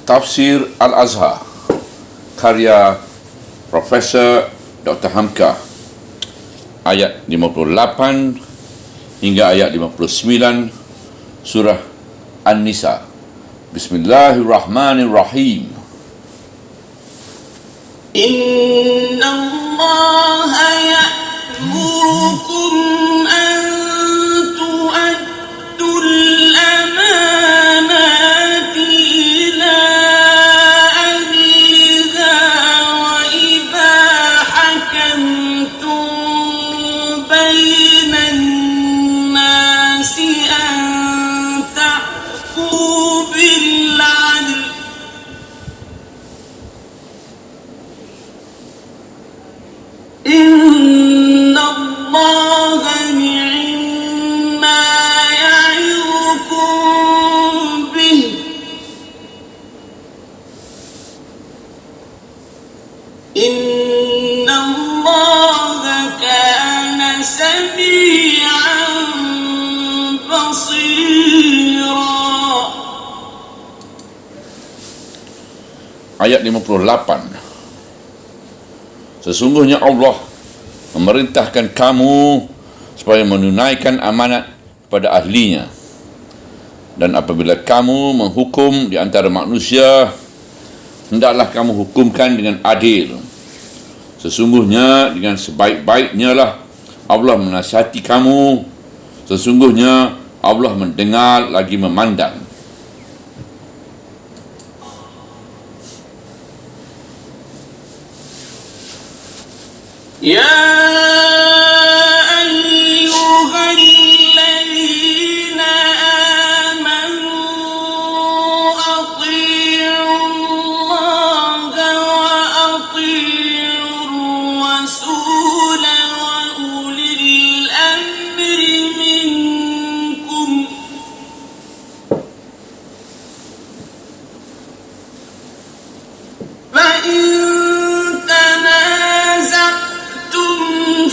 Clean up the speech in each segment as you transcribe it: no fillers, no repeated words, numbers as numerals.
Tafsir Al-Azhar karya Profesor Dr. Hamka, ayat 58 hingga ayat 59 surah An-Nisa. Bismillahirrahmanirrahim. Inna Allah ya'murukum an tu'addul amanati ila ahliha wa idha hakamtum bainan nasi an tahkumu bil 'adl. Inna Allaha ni'ma ya'idukum bih. Inna Allaha kana sami'an basira. Ayat 58. Sesungguhnya Allah memerintahkan kamu supaya menunaikan amanat kepada ahlinya, dan apabila kamu menghukum di antara manusia, hendaklah kamu hukumkan dengan adil. Sesungguhnya dengan sebaik-baiknya lah Allah menasihati kamu. Sesungguhnya Allah mendengar lagi memandang. Ya ayyuhalladzina amanu athi'ullaha wa athi'ur rasul wa ulil amri minkum. Fa in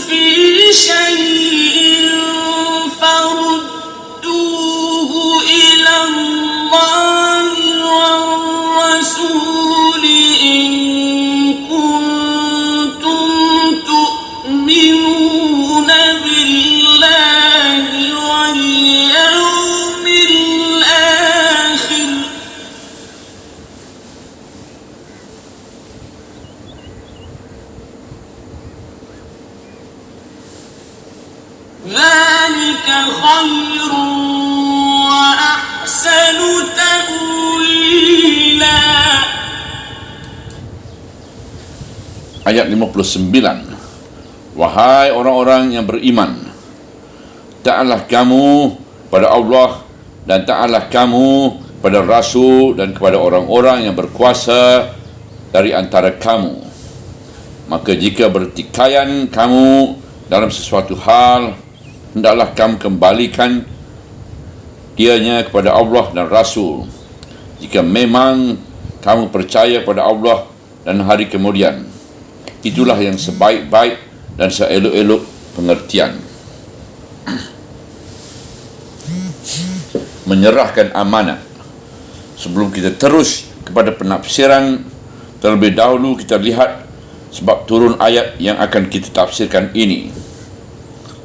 في شيء فردوه إلى الله والرسول إن كنتم تؤمنون بالله واليوم الآخر. ذلك خير وأحسن تأويلا. Ayat 59. Wahai orang-orang yang beriman, taatlah kamu pada Allah dan taatlah kamu pada Rasul dan kepada orang-orang yang berkuasa dari antara kamu. Maka jika bertikaian kamu dalam sesuatu hal, hendaklah kamu kembalikan dianya kepada Allah dan Rasul, jika memang kamu percaya pada Allah dan hari kemudian. Itulah yang sebaik-baik dan seelok-elok pengertian. Menyerahkan amanat. Sebelum kita terus kepada penafsiran, terlebih dahulu kita lihat sebab turun ayat yang akan kita tafsirkan ini.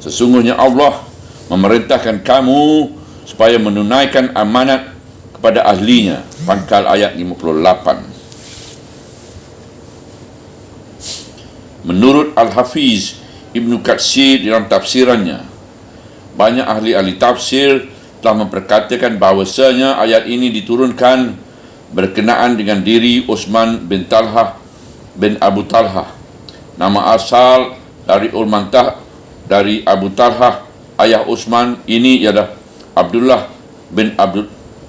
Sesungguhnya Allah memerintahkan kamu supaya menunaikan amanat kepada ahlinya. Pangkal ayat 58. Menurut Al-Hafiz Ibn Katsir dalam tafsirannya, banyak ahli-ahli tafsir telah memperkatakan bahawasanya ayat ini diturunkan berkenaan dengan diri Utsman bin Talhah bin Abu Talhah. Nama asal dari dari Abu Talhah, ayah Utsman ini ialah Abdullah bin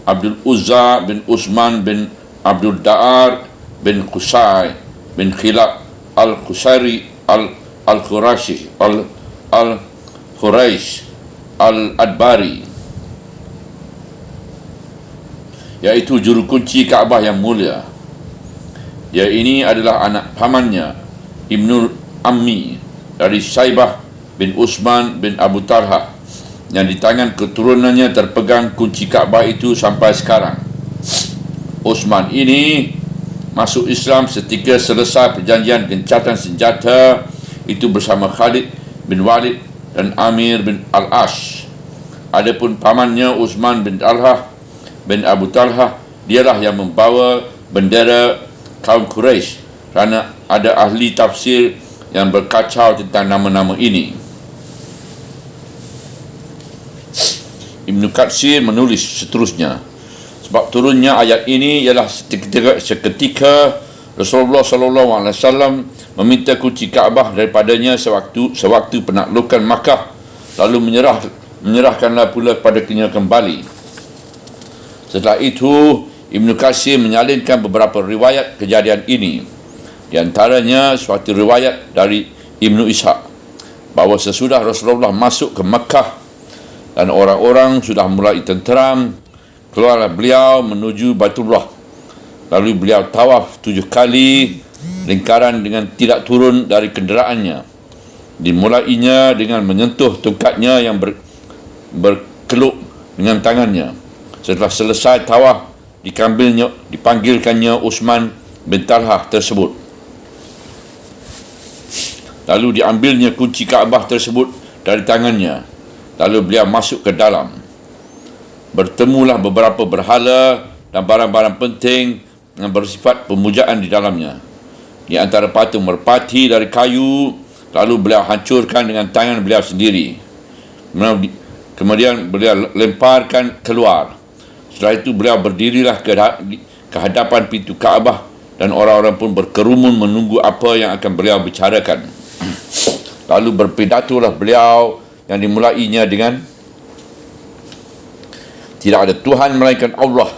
Abdul Uzza bin Utsman bin Abdul Da'ar bin Qusay bin Khilab al-Qusairi al-Qurashi al-Quraish al-Adbari, iaitu juru kunci Kaabah yang mulia. Dia ini adalah anak pamannya Ibnul Ammi dari Syaibah bin Utsman bin Abu Talhah, yang di tangan keturunannya terpegang kunci Kaabah itu sampai sekarang. Uthman ini masuk Islam setika selesai perjanjian gencatan senjata itu bersama Khalid bin Walid dan Amir bin Al-Ash. Adapun pamannya Uthman bin Talhah bin Abu Talhah, dialah yang membawa bendera kaum Quraisy, kerana ada ahli tafsir yang berkacau tentang nama-nama ini. Ibn Katsir menulis seterusnya, sebab turunnya ayat ini ialah seketika Rasulullah SAW meminta kunci Kaabah daripadanya sewaktu penaklukan Makkah, lalu menyerahkanlah pula padanya kembali. Setelah itu Ibn Katsir menyalinkan beberapa riwayat kejadian ini. Di antaranya suatu riwayat dari Ibn Ishaq bahawa sesudah Rasulullah masuk ke Makkah dan orang-orang sudah mulai tenteram, keluarlah beliau menuju Baitullah. Lalu beliau tawaf 7 kali lingkaran dengan tidak turun dari kenderaannya. Dimulainya dengan menyentuh tongkatnya yang berkeluk dengan tangannya. Setelah selesai tawaf, dipanggilkannya Uthman bin Talhah tersebut. Lalu diambilnya kunci Kaabah tersebut dari tangannya. Lalu beliau masuk ke dalam. Bertemulah beberapa berhala dan barang-barang penting yang bersifat pemujaan di dalamnya. Di antara patung merpati dari kayu, lalu beliau hancurkan dengan tangan beliau sendiri. Kemudian beliau lemparkan keluar. Setelah itu beliau berdirilah ke hadapan pintu Kaabah dan orang-orang pun berkerumun menunggu apa yang akan beliau bicarakan. Lalu berpidatolah beliau yang dimulainya dengan, tidak ada Tuhan melainkan Allah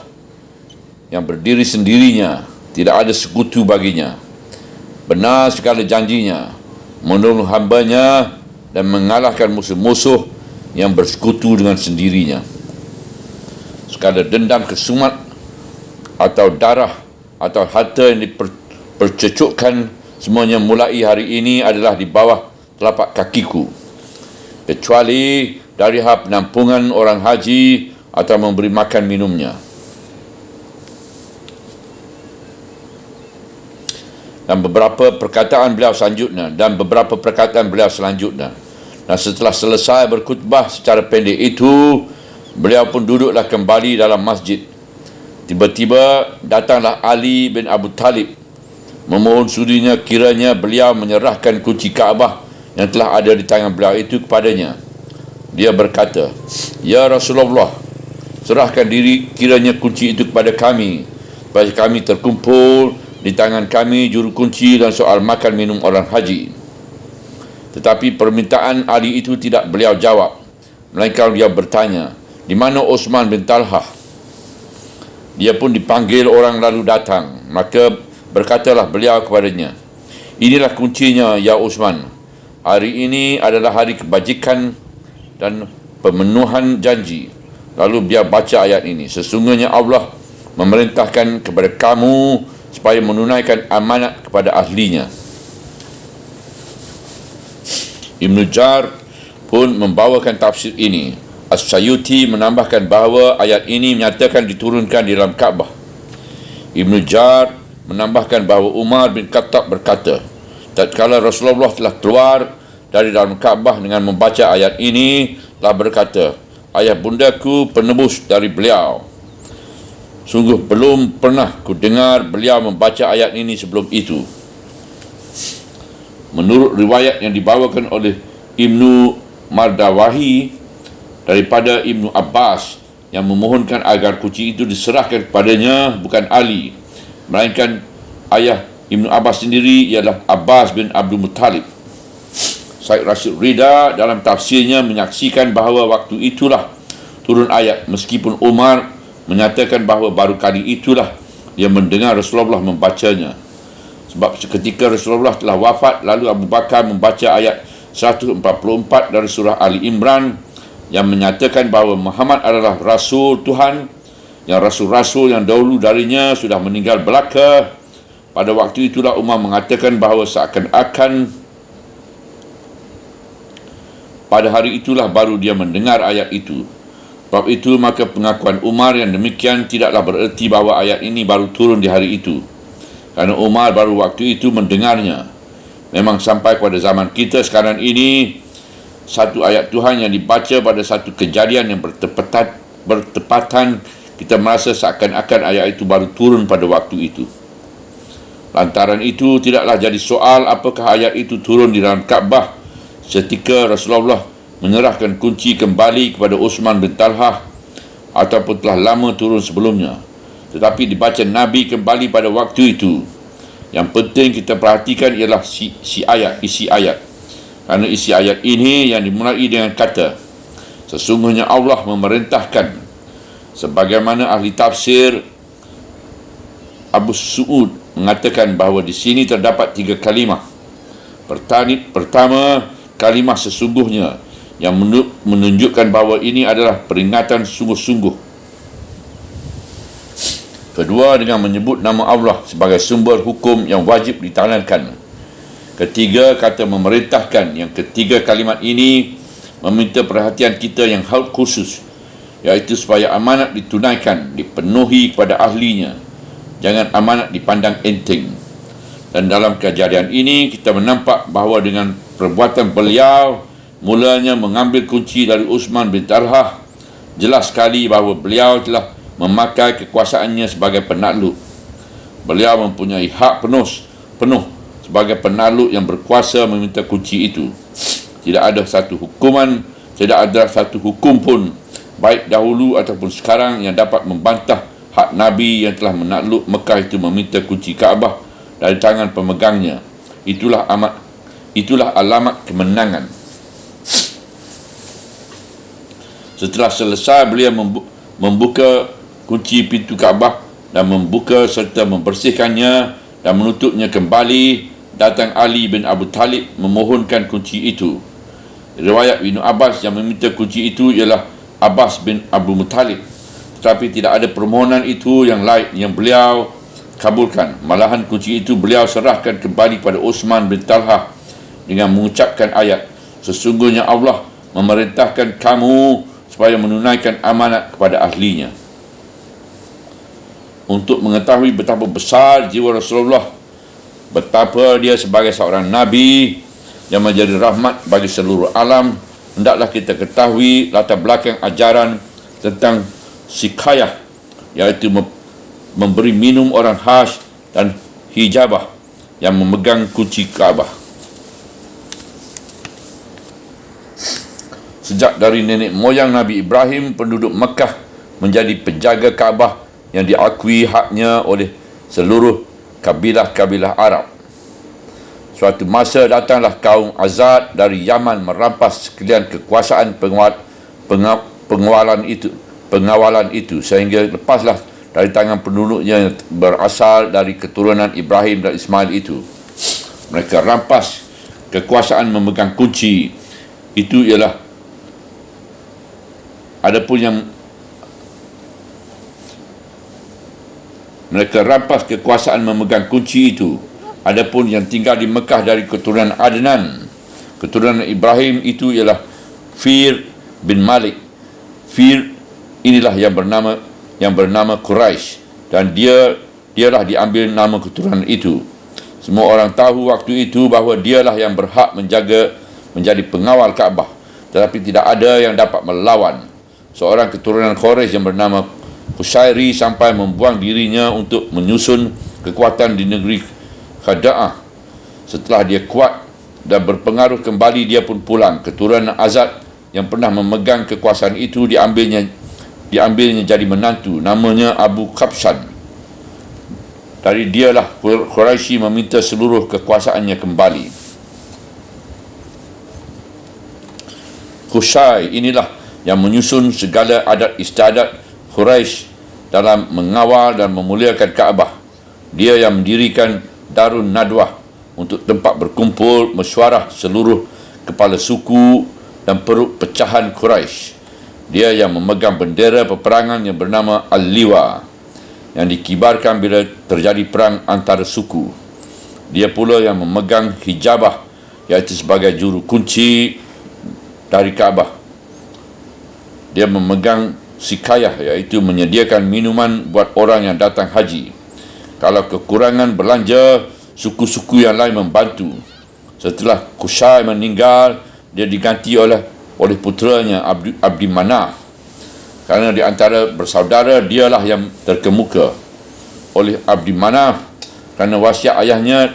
yang berdiri sendirinya, tidak ada sekutu baginya. Benar segala janjinya, menolong hambanya dan mengalahkan musuh-musuh yang bersekutu dengan sendirinya. Segala dendam kesumat atau darah atau harta yang dipercecukkan, semuanya mulai hari ini adalah di bawah telapak kakiku, kecuali dari hal penampungan orang haji atau memberi makan minumnya. Dan beberapa perkataan beliau selanjutnya. Dan setelah selesai berkhutbah secara pendek itu, beliau pun duduklah kembali dalam masjid. Tiba-tiba datanglah Ali bin Abu Talib memohon sudinya kiranya beliau menyerahkan kunci Kaabah yang telah ada di tangan beliau itu kepadanya. Dia berkata, "Ya Rasulullah, serahkan diri kiranya kunci itu kepada kami, supaya kami terkumpul di tangan kami juru kunci dan soal makan minum orang haji." Tetapi permintaan Ali itu tidak beliau jawab, melainkan dia bertanya, "Di mana Uthman bin Talhah?" Dia pun dipanggil orang lalu datang. Maka berkatalah beliau kepadanya, "Inilah kuncinya, ya Uthman. Hari ini adalah hari kebajikan dan pemenuhan janji." Lalu dia baca ayat ini, "Sesungguhnya Allah memerintahkan kepada kamu supaya menunaikan amanat kepada ahlinya." Ibn Jar pun membawakan tafsir ini. As-Sayuti menambahkan bahawa ayat ini menyatakan diturunkan di dalam Kaabah. Ibn Jar menambahkan bahawa Umar bin Khattab berkata, tatkala Rasulullah telah keluar dari dalam Kaabah dengan membaca ayat ini, telah berkata, "Ayah bundaku penebus dari beliau. Sungguh belum pernah ku dengar beliau membaca ayat ini sebelum itu." Menurut riwayat yang dibawakan oleh Ibnu Mardawahi daripada Ibnu Abbas yang memohonkan agar kunci itu diserahkan kepadanya bukan Ali, melainkan ayah Ibnu Abbas sendiri, ialah Abbas bin Abdul Muttalib. Syekh Rashid Rida dalam tafsirnya menyaksikan bahawa waktu itulah turun ayat, meskipun Umar menyatakan bahawa baru kali itulah dia mendengar Rasulullah membacanya. Sebab seketika Rasulullah telah wafat, lalu Abu Bakar membaca ayat 144 dari surah Ali Imran yang menyatakan bahawa Muhammad adalah Rasul Tuhan, yang Rasul-Rasul yang dahulu darinya sudah meninggal belaka. Pada waktu itulah Umar mengatakan bahawa seakan-akan pada hari itulah baru dia mendengar ayat itu. Sebab itu maka pengakuan Umar yang demikian tidaklah bererti bahawa ayat ini baru turun di hari itu, kerana Umar baru waktu itu mendengarnya. Memang sampai pada zaman kita sekarang ini, satu ayat Tuhan yang dibaca pada satu kejadian yang bertepatan, kita merasa seakan-akan ayat itu baru turun pada waktu itu. Lantaran itu tidaklah jadi soal apakah ayat itu turun di dalam Kaabah setika Rasulullah menyerahkan kunci kembali kepada Uthman bin Talhah ataupun telah lama turun sebelumnya. Tetapi dibaca Nabi kembali pada waktu itu. Yang penting kita perhatikan ialah isi ayat. Kerana isi ayat ini yang dimulai dengan kata, sesungguhnya Allah memerintahkan, sebagaimana ahli tafsir Abu Su'ud mengatakan bahawa di sini terdapat 3 kalimah. Pertama, kalimah sesungguhnya yang menunjukkan bahawa ini adalah peringatan sungguh-sungguh. Kedua, dengan menyebut nama Allah sebagai sumber hukum yang wajib ditanamkan. Ketiga, kata memerintahkan. Yang ketiga kalimat ini meminta perhatian kita yang khusus, iaitu supaya amanat ditunaikan, dipenuhi kepada ahlinya. Jangan amanat dipandang enteng. Dan dalam kejadian ini kita menampak bahawa dengan perbuatan beliau mulanya mengambil kunci dari Uthman bin Talhah, jelas sekali bahawa beliau telah memakai kekuasaannya sebagai penakluk. Beliau mempunyai hak penuh sebagai penakluk yang berkuasa meminta kunci itu. Tidak ada satu hukum pun, baik dahulu ataupun sekarang, yang dapat membantah hak Nabi yang telah menakluk Mekah itu meminta kunci Kaabah dari tangan pemegangnya. Itulah alamat kemenangan. Setelah selesai beliau membuka kunci pintu Kaabah dan membuka serta membersihkannya dan menutupnya kembali, datang Ali bin Abu Talib memohonkan kunci itu. Riwayat Ibnu Abbas yang meminta kunci itu ialah Abbas bin Abu Muttalib. Tetapi tidak ada permohonan itu yang lain yang beliau kabulkan. Malahan kunci itu beliau serahkan kembali pada Uthman bin Talhah dengan mengucapkan ayat, sesungguhnya Allah memerintahkan kamu supaya menunaikan amanat kepada ahlinya. Untuk mengetahui betapa besar jiwa Rasulullah, betapa dia sebagai seorang Nabi yang menjadi rahmat bagi seluruh alam, hendaklah kita ketahui latar belakang ajaran tentang sikayah, iaitu memberi minum orang Hajj dan hijabah yang memegang kunci Kaabah. Sejak dari nenek moyang Nabi Ibrahim, penduduk Mekah menjadi penjaga Kaabah yang diakui haknya oleh seluruh kabilah-kabilah Arab. Suatu masa datanglah kaum Azad dari Yaman merampas sekalian kekuasaan pengawalan itu sehingga lepaslah dari tangan penduduknya yang berasal dari keturunan Ibrahim dan Ismail itu. Mereka rampas kekuasaan memegang kunci itu ialah mereka rampas kekuasaan memegang kunci itu. Adapun yang tinggal di Mekah dari keturunan Adnan, keturunan Ibrahim itu ialah Fir bin Malik. Fir inilah yang bernama Quraisy, dan dialah diambil nama keturunan itu. Semua orang tahu waktu itu bahawa dialah yang berhak menjadi pengawal Kaabah, tetapi tidak ada yang dapat melawan. Seorang keturunan Quraisy yang bernama Qushairi sampai membuang dirinya untuk menyusun kekuatan di negeri Khada'ah. Setelah dia kuat dan berpengaruh kembali, dia pun pulang. Keturunan Azad yang pernah memegang kekuasaan itu diambilnya jadi menantu, namanya Abu Qabsan. Dari dialah Quraisy meminta seluruh kekuasaannya kembali. Qushay inilah yang menyusun segala adat istiadat Quraisy dalam mengawal dan memuliakan Kaabah. Dia yang mendirikan Darun Nadwah untuk tempat berkumpul mesyuarah seluruh kepala suku dan peruk pecahan Quraisy. Dia yang memegang bendera peperangan yang bernama Al-Liwa, yang dikibarkan bila terjadi perang antara suku. Dia pula yang memegang hijabah, iaitu sebagai juru kunci dari Kaabah. dia memegang sikayah, iaitu menyediakan minuman buat orang yang datang haji. Kalau kekurangan belanja, suku-suku yang lain membantu. Setelah Qusay meninggal, dia diganti oleh puteranya Abdi Manaf. Kerana di antara bersaudara, dialah yang terkemuka. Oleh Abdi Manaf, kerana wasiat ayahnya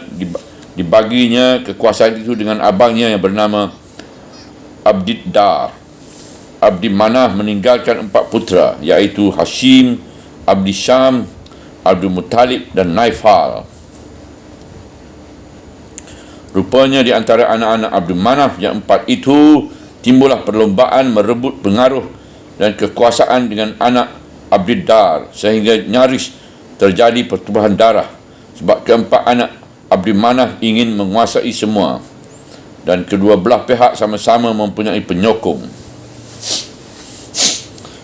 dibaginya kekuasaan itu dengan abangnya yang bernama Abdiddar. Abdi Manaf meninggalkan 4 putera, iaitu Hashim, Abdi Syam, Abdul Muttalib dan Naifal. Rupanya di antara anak-anak Abdul Manaf yang 4 itu timbullah perlombaan merebut pengaruh dan kekuasaan dengan anak Abdiddar, sehingga nyaris terjadi pertumpahan darah sebab keempat anak Abdi Manaf ingin menguasai semua, dan kedua belah pihak sama-sama mempunyai penyokong.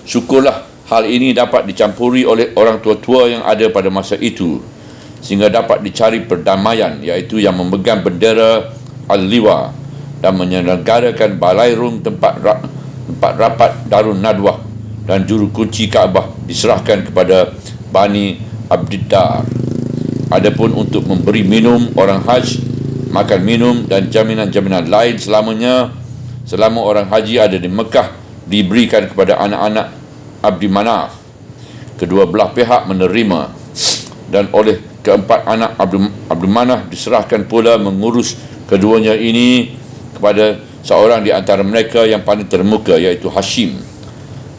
Syukurlah hal ini dapat dicampuri oleh orang tua-tua yang ada pada masa itu, sehingga dapat dicari perdamaian, iaitu yang memegang bendera Al-Liwa dan menyelenggarakan balairung tempat rapat Darun Nadwah, dan juru kunci Kaabah diserahkan kepada Bani Abdiddar. Adapun untuk memberi minum orang haji, makan minum dan jaminan-jaminan lain selama orang haji ada di Mekah diberikan kepada anak-anak Abdi Manaf. Kedua belah pihak menerima, dan oleh keempat anak Abdi Manaf diserahkan pula mengurus keduanya ini kepada seorang di antara mereka yang paling termuka, iaitu Hashim.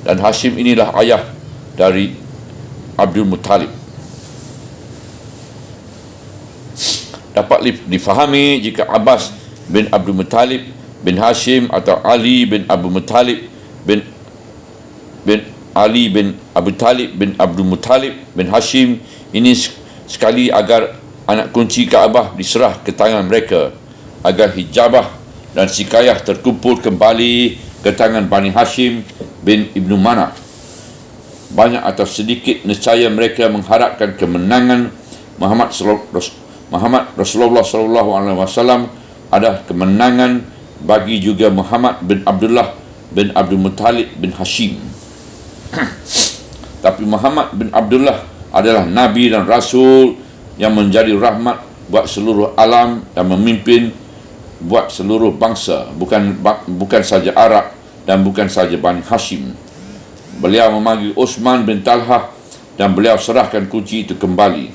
Dan Hashim inilah ayah dari Abdul Muttalib. Dapat difahami jika Abbas bin Abdul Muttalib bin Hashim atau Ali bin Abu Muttalib bin Ali bin Abu Talib bin Abdul Muttalib bin Hashim ini sekali agar anak kunci Kaabah diserah ke tangan mereka, agar hijabah dan sikayah terkumpul kembali ke tangan Bani Hashim bin Ibnu Manaf. Banyak atau sedikit nescaya mereka mengharapkan kemenangan Muhammad Rasulullah SAW adalah kemenangan bagi juga Muhammad bin Abdullah bin Abdul Muttalib bin Hashim. Tapi Muhammad bin Abdullah adalah Nabi dan Rasul yang menjadi rahmat buat seluruh alam dan memimpin buat seluruh bangsa, bukan saja Arab dan bukan saja Bani Hashim. Beliau memanggil Utsman bin Talhah dan beliau serahkan kunci itu kembali,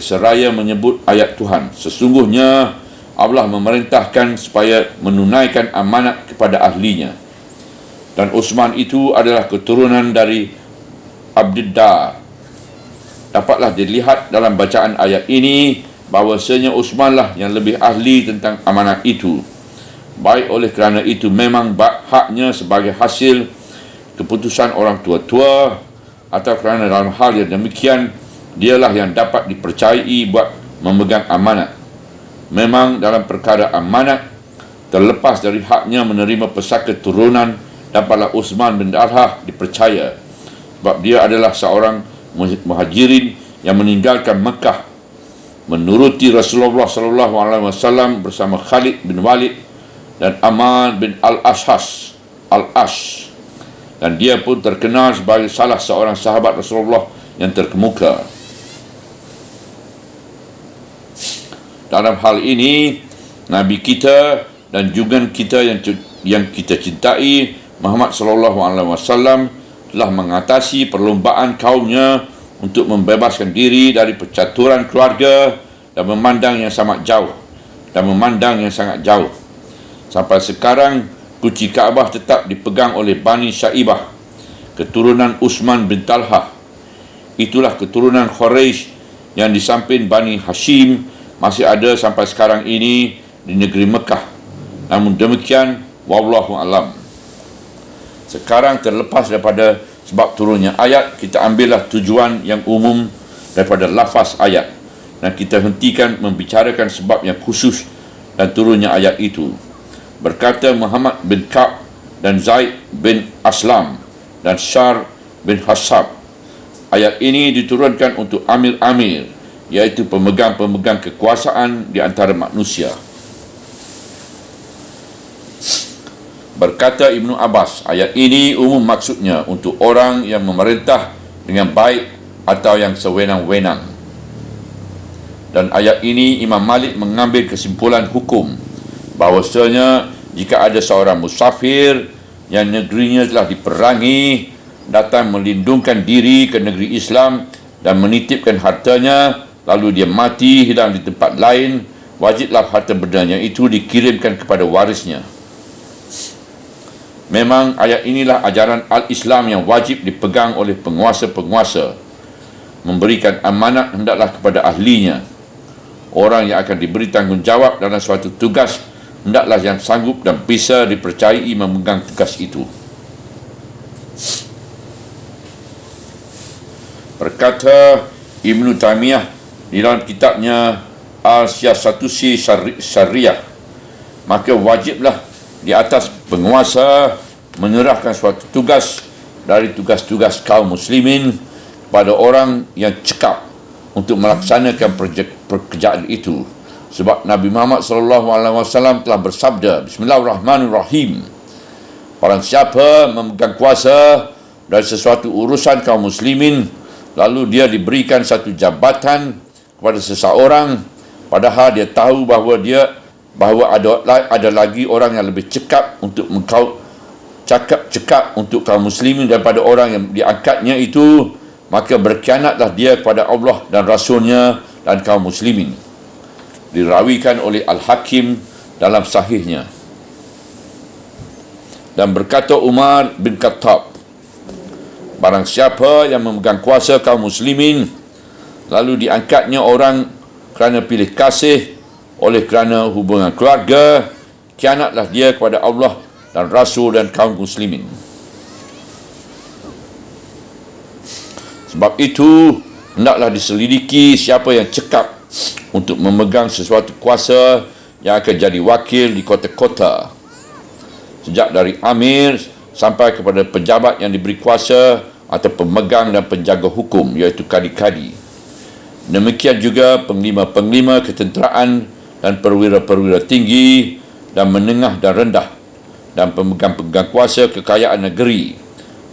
seraya menyebut ayat Tuhan, sesungguhnya Allah memerintahkan supaya menunaikan amanat kepada ahlinya. Dan Utsman itu adalah keturunan dari Abdiddar. Dapatlah dilihat dalam bacaan ayat ini bahawasanya Utsmanlah yang lebih ahli tentang amanat itu. Baik oleh kerana itu memang haknya sebagai hasil keputusan orang tua-tua, atau kerana dalam hal yang demikian dialah yang dapat dipercayai buat memegang amanat. Memang dalam perkara amanat, terlepas dari haknya menerima pesaka turunan, dapatlah Utsman bin Talhah dipercaya, sebab dia adalah seorang muhajirin yang meninggalkan Mekah menuruti Rasulullah SAW bersama Khalid bin Walid dan Aman bin Al-Ash, dan dia pun terkenal sebagai salah seorang sahabat Rasulullah yang terkemuka. Dalam hal ini, Nabi kita dan junjungan kita yang kita cintai, Muhammad SAW, telah mengatasi perlombaan kaumnya untuk membebaskan diri dari percaturan keluarga dan memandang yang sangat jauh. Sampai sekarang, kunci Kaabah tetap dipegang oleh Bani Syaibah, keturunan Utsman bin Talhah. Itulah keturunan Quraisy yang di samping Bani Hashim masih ada sampai sekarang ini di negeri Mekah. Namun demikian, wallahu alam. Sekarang terlepas daripada sebab turunnya ayat, kita ambillah tujuan yang umum daripada lafaz ayat, dan kita hentikan membicarakan sebab yang khusus dan turunnya ayat itu. Berkata Muhammad bin Ka'b dan Zaid bin Aslam dan Syar bin Hasab, ayat ini diturunkan untuk amir-amir, iaitu pemegang-pemegang kekuasaan di antara manusia. Berkata Ibnu Abbas, ayat ini umum maksudnya untuk orang yang memerintah dengan baik atau yang sewenang-wenang. Dan ayat ini Imam Malik mengambil kesimpulan hukum bahawasanya jika ada seorang musafir yang negerinya telah diperangi datang melindungkan diri ke negeri Islam dan menitipkan hartanya, lalu dia mati hilang di tempat lain, wajiblah harta bendanya itu dikirimkan kepada warisnya. Memang ayat inilah ajaran Al-Islam yang wajib dipegang oleh penguasa-penguasa. Memberikan amanat hendaklah kepada ahlinya. Orang yang akan diberi tanggungjawab dalam suatu tugas hendaklah yang sanggup dan bisa dipercayai memegang tugas itu. Berkata Ibn Taymiyah di dalam kitabnya Al-Siyasatusi Syariah, maka wajiblah di atas penguasa menyerahkan suatu tugas dari tugas-tugas kaum muslimin pada orang yang cekap untuk melaksanakan pekerjaan itu. Sebab Nabi Muhammad SAW telah bersabda, Bismillahirrahmanirrahim, barang siapa memegang kuasa dari sesuatu urusan kaum muslimin, lalu dia diberikan satu jabatan kepada seseorang, padahal dia tahu bahawa ada lagi orang yang lebih cekap untuk cekap untuk kaum muslimin daripada orang yang diangkatnya itu, maka berkhianatlah dia kepada Allah dan Rasulnya dan kaum muslimin. Dirawikan oleh Al-Hakim dalam sahihnya. Dan berkata Umar bin Khattab, barang siapa yang memegang kuasa kaum muslimin lalu diangkatnya orang kerana pilih kasih oleh kerana hubungan keluarga, khianatlah dia kepada Allah dan Rasul dan kaum muslimin. Sebab itu hendaklah diselidiki siapa yang cekap untuk memegang sesuatu kuasa yang akan jadi wakil di kota-kota, sejak dari amir sampai kepada pejabat yang diberi kuasa atau pemegang dan penjaga hukum, iaitu kadi-kadi. Demikian juga penglima-penglima ketenteraan dan perwira-perwira tinggi dan menengah dan rendah, dan pemegang-pemegang kuasa kekayaan negeri,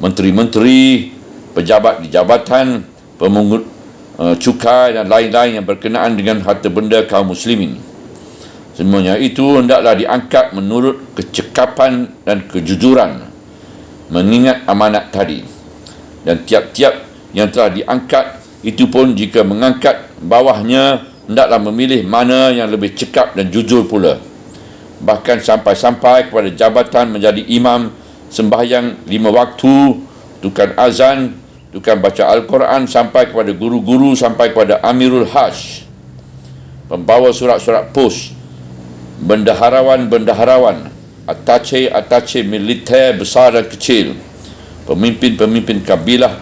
menteri-menteri, pejabat di jabatan, pemungut cukai dan lain-lain yang berkenaan dengan harta benda kaum muslimin. Semuanya itu hendaklah diangkat menurut kecekapan dan kejujuran, mengingat amanat tadi. Dan tiap-tiap yang telah diangkat itu pun jika mengangkat bawahnya hendaklah memilih mana yang lebih cekap dan jujur pula. Bahkan sampai-sampai kepada jabatan menjadi imam sembahyang 5 waktu, tukang azan, tukang baca Al-Quran, sampai kepada guru-guru, sampai kepada Amirul Hajj, pembawa surat-surat pos, bendaharawan-bendaharawan, atache militer besar dan kecil, pemimpin-pemimpin kabilah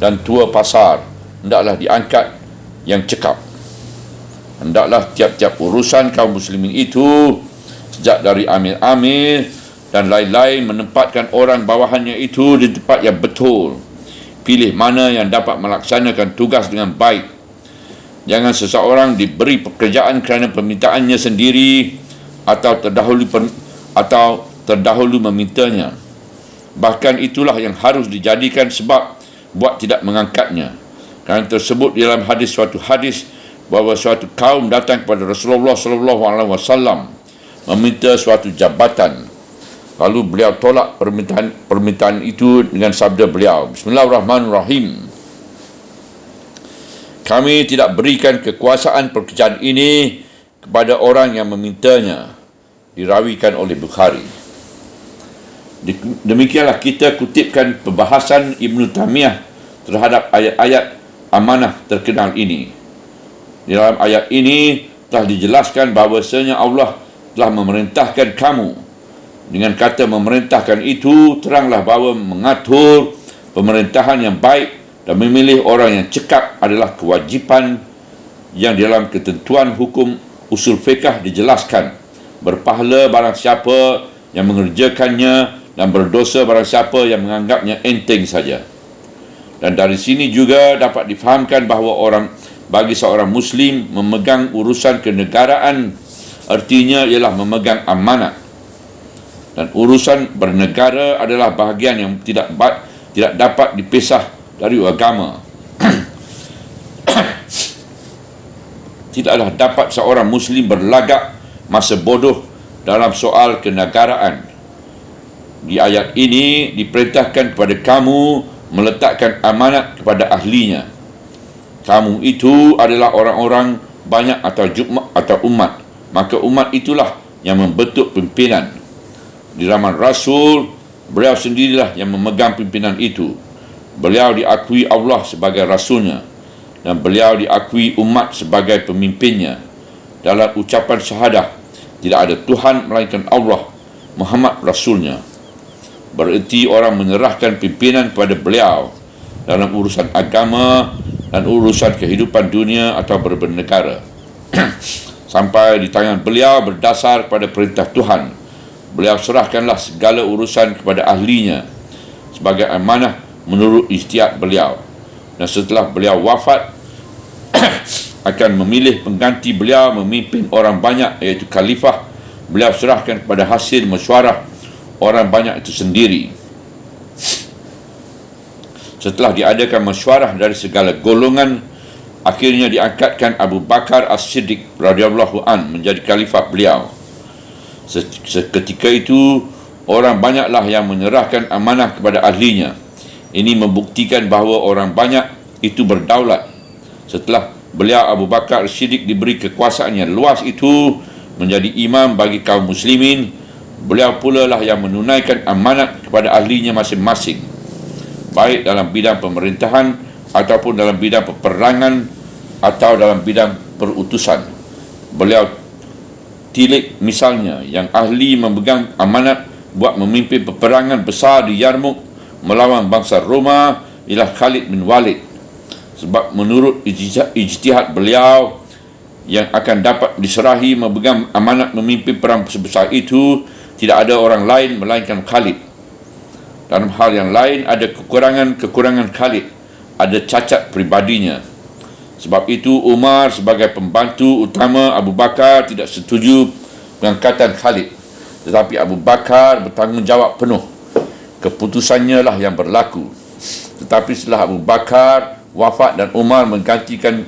dan tua pasar, hendaklah diangkat yang cekap. Hendaklah tiap-tiap urusan kaum muslimin itu, sejak dari amir-amir dan lain-lain, menempatkan orang bawahannya itu di tempat yang betul. Pilih mana yang dapat melaksanakan tugas dengan baik. Jangan seseorang diberi pekerjaan kerana permintaannya sendiri atau terdahulu memintanya. Bahkan itulah yang harus dijadikan sebab buat tidak mengangkatnya. Kerana tersebut di dalam suatu hadis bahawa suatu kaum datang kepada Rasulullah SAW meminta suatu jabatan. Lalu beliau tolak permintaan itu dengan sabda beliau, Bismillahirrahmanirrahim, kami tidak berikan kekuasaan pekerjaan ini kepada orang yang memintanya. Dirawikan oleh Bukhari. Demikianlah kita kutipkan perbahasan Ibn Taymiyah terhadap ayat-ayat amanah terkenal ini. Di dalam ayat ini telah dijelaskan bahawasanya Allah telah memerintahkan kamu. Dengan kata memerintahkan itu, teranglah bahawa mengatur pemerintahan yang baik dan memilih orang yang cekap adalah kewajipan yang dalam ketentuan hukum usul fiqh dijelaskan. Berpahala barang siapa yang mengerjakannya dan berdosa barang siapa yang menganggapnya enteng saja. Dan dari sini juga dapat difahamkan bahawa bagi seorang Muslim memegang urusan kenegaraan artinya ialah memegang amanat. dan urusan bernegara adalah bahagian yang tidak dapat dipisah dari agama. Tidaklah dapat seorang Muslim berlagak masa bodoh dalam soal kenegaraan. Di ayat ini diperintahkan kepada kamu meletakkan amanat kepada ahlinya. Kamu itu adalah orang-orang banyak atau umat. Maka umat itulah yang membentuk pimpinan. Di zaman Rasul, beliau sendirilah yang memegang pimpinan itu. Beliau diakui Allah sebagai Rasulnya dan beliau diakui umat sebagai pemimpinnya. Dalam ucapan syahadah, tidak ada Tuhan melainkan Allah, Muhammad Rasulnya. Bererti orang menyerahkan pimpinan kepada beliau dalam urusan agama dan urusan kehidupan dunia atau bernegara. Sampai di tangan beliau berdasar pada perintah Tuhan. Beliau serahkanlah segala urusan kepada ahlinya sebagai amanah menurut ijtihad beliau. Dan setelah beliau wafat, akan memilih pengganti beliau memimpin orang banyak, iaitu khalifah. Beliau serahkan kepada hasil mesyuarah orang banyak itu sendiri. Setelah diadakan mesyuarah dari segala golongan, akhirnya diangkatkan Abu Bakar As-Siddiq radhiyallahu an menjadi khalifah beliau. Seketika itu orang banyaklah yang menyerahkan amanah kepada ahlinya. Ini membuktikan bahawa orang banyak itu berdaulat. Setelah beliau Abu Bakar As-Siddiq diberi kekuasaan yang luas itu menjadi imam bagi kaum muslimin, beliau pula lah yang menunaikan amanat kepada ahlinya masing-masing, baik dalam bidang pemerintahan ataupun dalam bidang peperangan atau dalam bidang perutusan. Beliau tilik misalnya yang ahli memegang amanat buat memimpin peperangan besar di Yarmouk melawan bangsa Roma ialah Khalid bin Walid. Sebab menurut ijtihad beliau, yang akan dapat diserahi memegang amanat memimpin perang sebesar itu tidak ada orang lain melainkan Khalid. Dalam hal yang lain ada kekurangan Khalid, ada cacat pribadinya. Sebab itu Umar sebagai pembantu utama Abu Bakar tidak setuju pengangkatan Khalid, tetapi Abu Bakar bertanggungjawab penuh. Keputusannya lah yang berlaku. Tetapi setelah Abu Bakar wafat dan Umar menggantikannya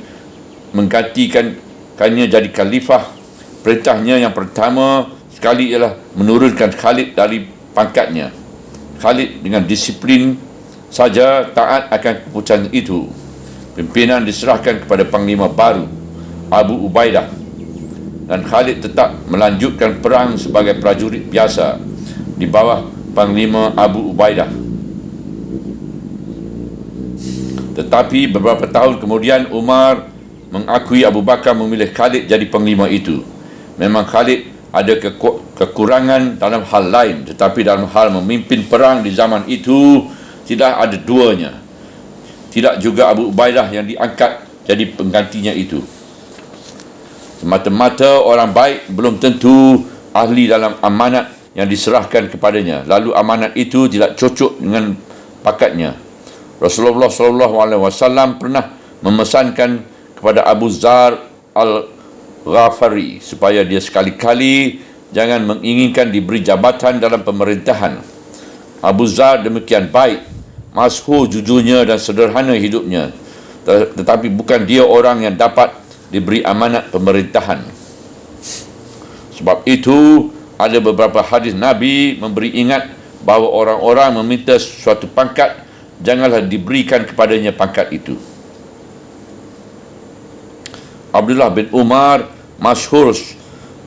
jadi khalifah, perintahnya yang pertama sekali ialah menurunkan Khalid dari pangkatnya. Khalid dengan disiplin saja taat akan keputusan itu. Pimpinan diserahkan kepada Panglima baru, Abu Ubaidah, dan Khalid tetap melanjutkan perang sebagai prajurit biasa di bawah Panglima Abu Ubaidah. Tetapi beberapa tahun kemudian Umar mengakui Abu Bakar memilih Khalid jadi panglima itu. Memang Khalid ada kekurangan dalam hal lain, tetapi dalam hal memimpin perang di zaman itu tidak ada duanya. Tidak juga Abu Ubaidah yang diangkat jadi penggantinya itu. Semata-mata orang baik belum tentu ahli dalam amanat yang diserahkan kepadanya, lalu amanat itu tidak cocok dengan pakatnya. Rasulullah SAW pernah memesankan kepada Abu Zar Al-Ghafari supaya dia sekali-kali jangan menginginkan diberi jabatan dalam pemerintahan. Abu Zar demikian baik, masyhur jujurnya dan sederhana hidupnya, tetapi bukan dia orang yang dapat diberi amanat pemerintahan. Sebab itu ada beberapa hadis Nabi memberi ingat bahawa orang-orang meminta suatu pangkat, janganlah diberikan kepadanya pangkat itu. Abdullah bin Umar masyhur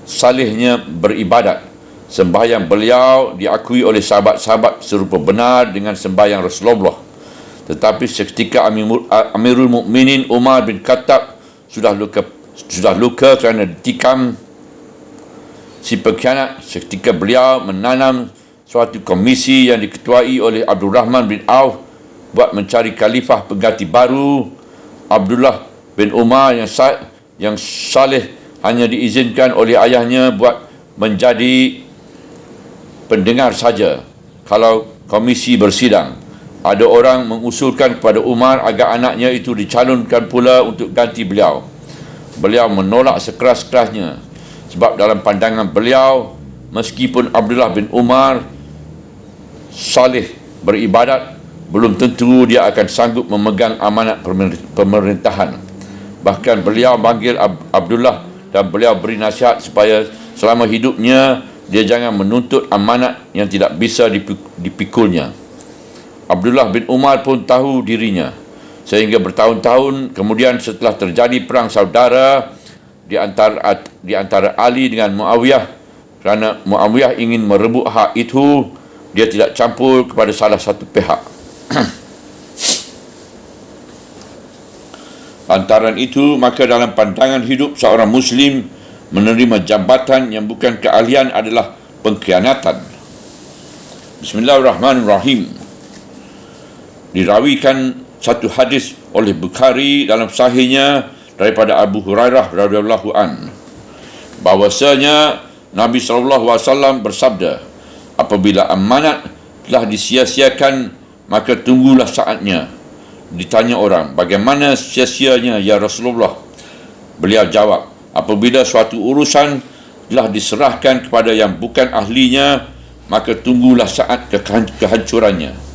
salihnya beribadat. Sembahyang beliau diakui oleh sahabat-sahabat serupa benar dengan sembahyang Rasulullah. Tetapi seketika Amirul Mukminin Umar bin Khattab sudah luka kerana ditikam si pengkhianat. Seketika beliau menanam suatu komisi yang diketuai oleh Abdul Rahman bin Auf buat mencari khalifah pengganti baru. Abdullah bin Umar yang saleh hanya diizinkan oleh ayahnya buat menjadi pendengar saja kalau komisi bersidang. Ada orang mengusulkan kepada Umar agar anaknya itu dicalonkan pula untuk ganti beliau. Beliau menolak sekeras-kerasnya sebab dalam pandangan beliau meskipun Abdullah bin Umar saleh beribadat, belum tentu dia akan sanggup memegang amanat pemerintahan. Bahkan beliau panggil Abdullah dan beliau beri nasihat supaya selama hidupnya dia jangan menuntut amanat yang tidak bisa dipikulnya. Abdullah bin Umar pun tahu dirinya, sehingga bertahun-tahun kemudian setelah terjadi perang saudara di antara Ali dengan Muawiyah, kerana Muawiyah ingin merebut hak itu, dia tidak campur kepada salah satu pihak. Lantaran itu, maka dalam pandangan hidup seorang Muslim, menerima jabatan yang bukan keahlian adalah pengkhianatan. Bismillahirrahmanirrahim. Dirawikan satu hadis oleh Bukhari dalam sahihnya daripada Abu Hurairah radhiyallahu an, bahwasanya Nabi SAW bersabda, apabila amanat telah disia-siakan, maka tunggulah saatnya. Ditanya orang, bagaimana sia-sianya ya Rasulullah? Beliau jawab, apabila suatu urusan telah diserahkan kepada yang bukan ahlinya, maka tunggulah saat kehancurannya.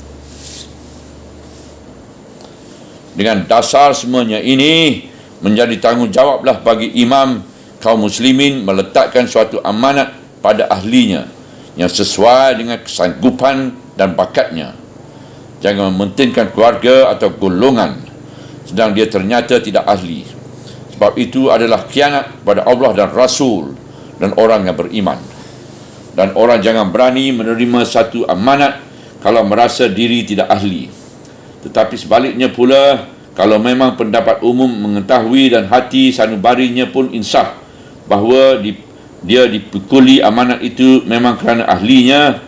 Dengan dasar semuanya ini, menjadi tanggungjawablah bagi imam kaum muslimin meletakkan suatu amanat pada ahlinya yang sesuai dengan kesanggupan dan bakatnya. Jangan mementingkan keluarga atau golongan sedang dia ternyata tidak ahli. Sebab itu adalah khianat kepada Allah dan Rasul dan orang yang beriman. Dan orang jangan berani menerima satu amanat kalau merasa diri tidak ahli. Tetapi sebaliknya pula, kalau memang pendapat umum mengetahui dan hati sanubarinya pun insaf bahawa dia dipikuli amanat itu memang kerana ahlinya,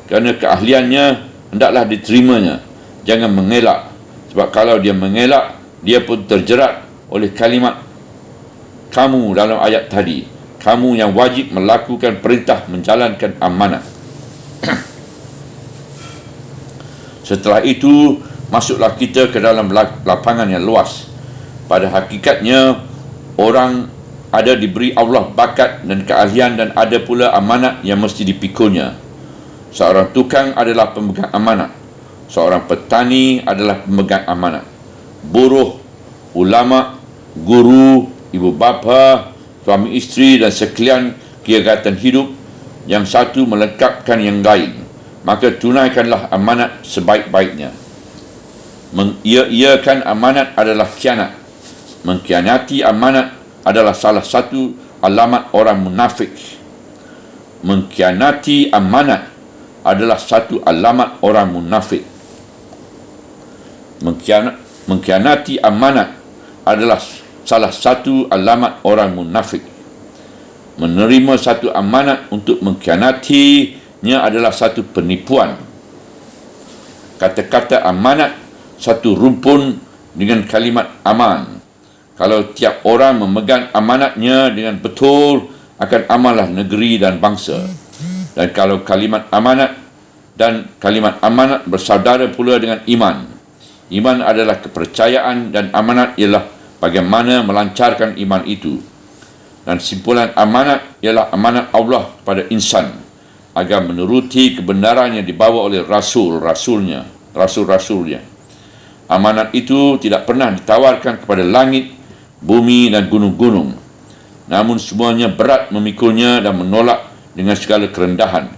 kerana keahliannya, hendaklah diterimanya. Jangan mengelak. Sebab kalau dia mengelak, dia pun terjerat oleh kalimat kamu dalam ayat tadi. Kamu yang wajib melakukan perintah menjalankan amanat. Setelah itu, masuklah kita ke dalam lapangan yang luas. Pada hakikatnya, orang ada diberi Allah bakat dan keahlian, dan ada pula amanat yang mesti dipikulnya. Seorang tukang adalah pemegang amanat. Seorang petani adalah pemegang amanat. Buruh, ulama, guru, ibu bapa, suami isteri dan sekalian kegiatan hidup, yang satu melengkapkan yang lain. Maka tunaikanlah amanat sebaik-baiknya. Mengia-iakan amanat adalah khianat. Mengkhianati amanat adalah salah satu alamat orang munafik. Mengkhianati amanat adalah satu alamat orang munafik. Mengkhianati amanat adalah salah satu alamat orang munafik. Menerima satu amanat untuk mengkhianatinya adalah satu penipuan. Kata-kata amanat satu rumpun dengan kalimat aman. Kalau tiap orang memegang amanatnya dengan betul, akan amanlah negeri dan bangsa. Dan kalau kalimat amanat bersaudara pula dengan iman. Iman adalah kepercayaan dan amanat ialah bagaimana melancarkan iman itu. Dan simpulan amanat ialah amanat Allah pada insan agar menuruti kebenaran yang dibawa oleh rasul-rasulnya. Amanat itu tidak pernah ditawarkan kepada langit, bumi dan gunung-gunung. Namun semuanya berat memikulnya dan menolak dengan segala kerendahan.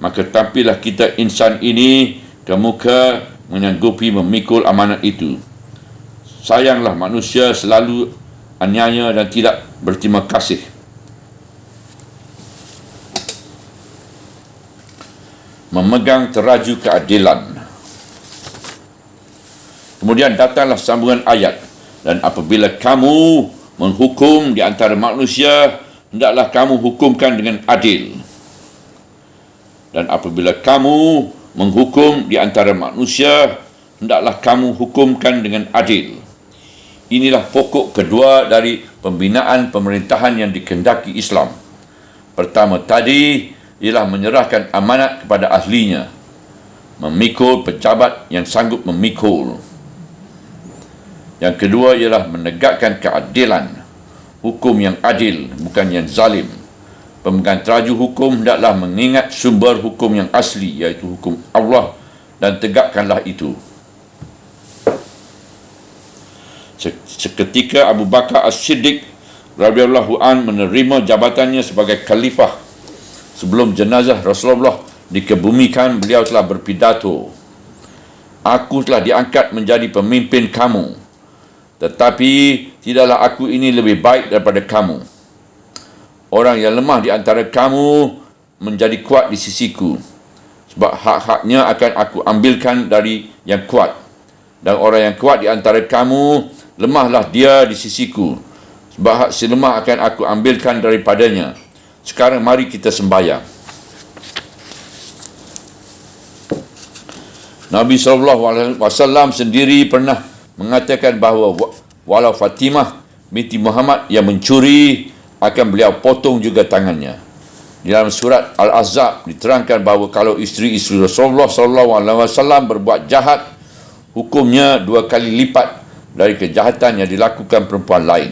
Maka tampillah kita insan ini ke muka menyanggupi memikul amanat itu. Sayanglah manusia selalu aniaya dan tidak berterima kasih. Memegang teraju keadilan. Kemudian datanglah sambungan ayat, dan apabila kamu menghukum di antara manusia, hendaklah kamu hukumkan dengan adil. Dan apabila kamu menghukum di antara manusia, hendaklah kamu hukumkan dengan adil. Inilah pokok kedua dari pembinaan pemerintahan yang dikehendaki Islam. Pertama tadi ialah menyerahkan amanat kepada ahlinya, memikul pejabat yang sanggup memikul. Yang kedua ialah menegakkan keadilan, hukum yang adil bukan yang zalim. pemegang teraju hukum hendaklah mengingat sumber hukum yang asli, iaitu hukum Allah, dan tegakkanlah itu. Seketika Abu Bakar As-Siddiq radhiyallahu an menerima jabatannya sebagai khalifah. Sebelum jenazah Rasulullah dikebumikan, beliau telah berpidato, "Aku telah diangkat menjadi pemimpin kamu, tetapi tidaklah aku ini lebih baik daripada kamu. Orang yang lemah di antara kamu menjadi kuat di sisiku, sebab hak-haknya akan aku ambilkan dari yang kuat. Dan orang yang kuat di antara kamu, lemahlah dia di sisiku, sebab hak si lemah akan aku ambilkan daripadanya. Sekarang mari kita sembahyang." Nabi SAW sendiri pernah mengatakan bahawa walau Fatimah binti Muhammad yang mencuri, akan beliau potong juga tangannya. Di dalam surat Al-Ahzab diterangkan bahawa kalau isteri-isteri Rasulullah SAW berbuat jahat, hukumnya 2 kali lipat dari kejahatan yang dilakukan perempuan lain.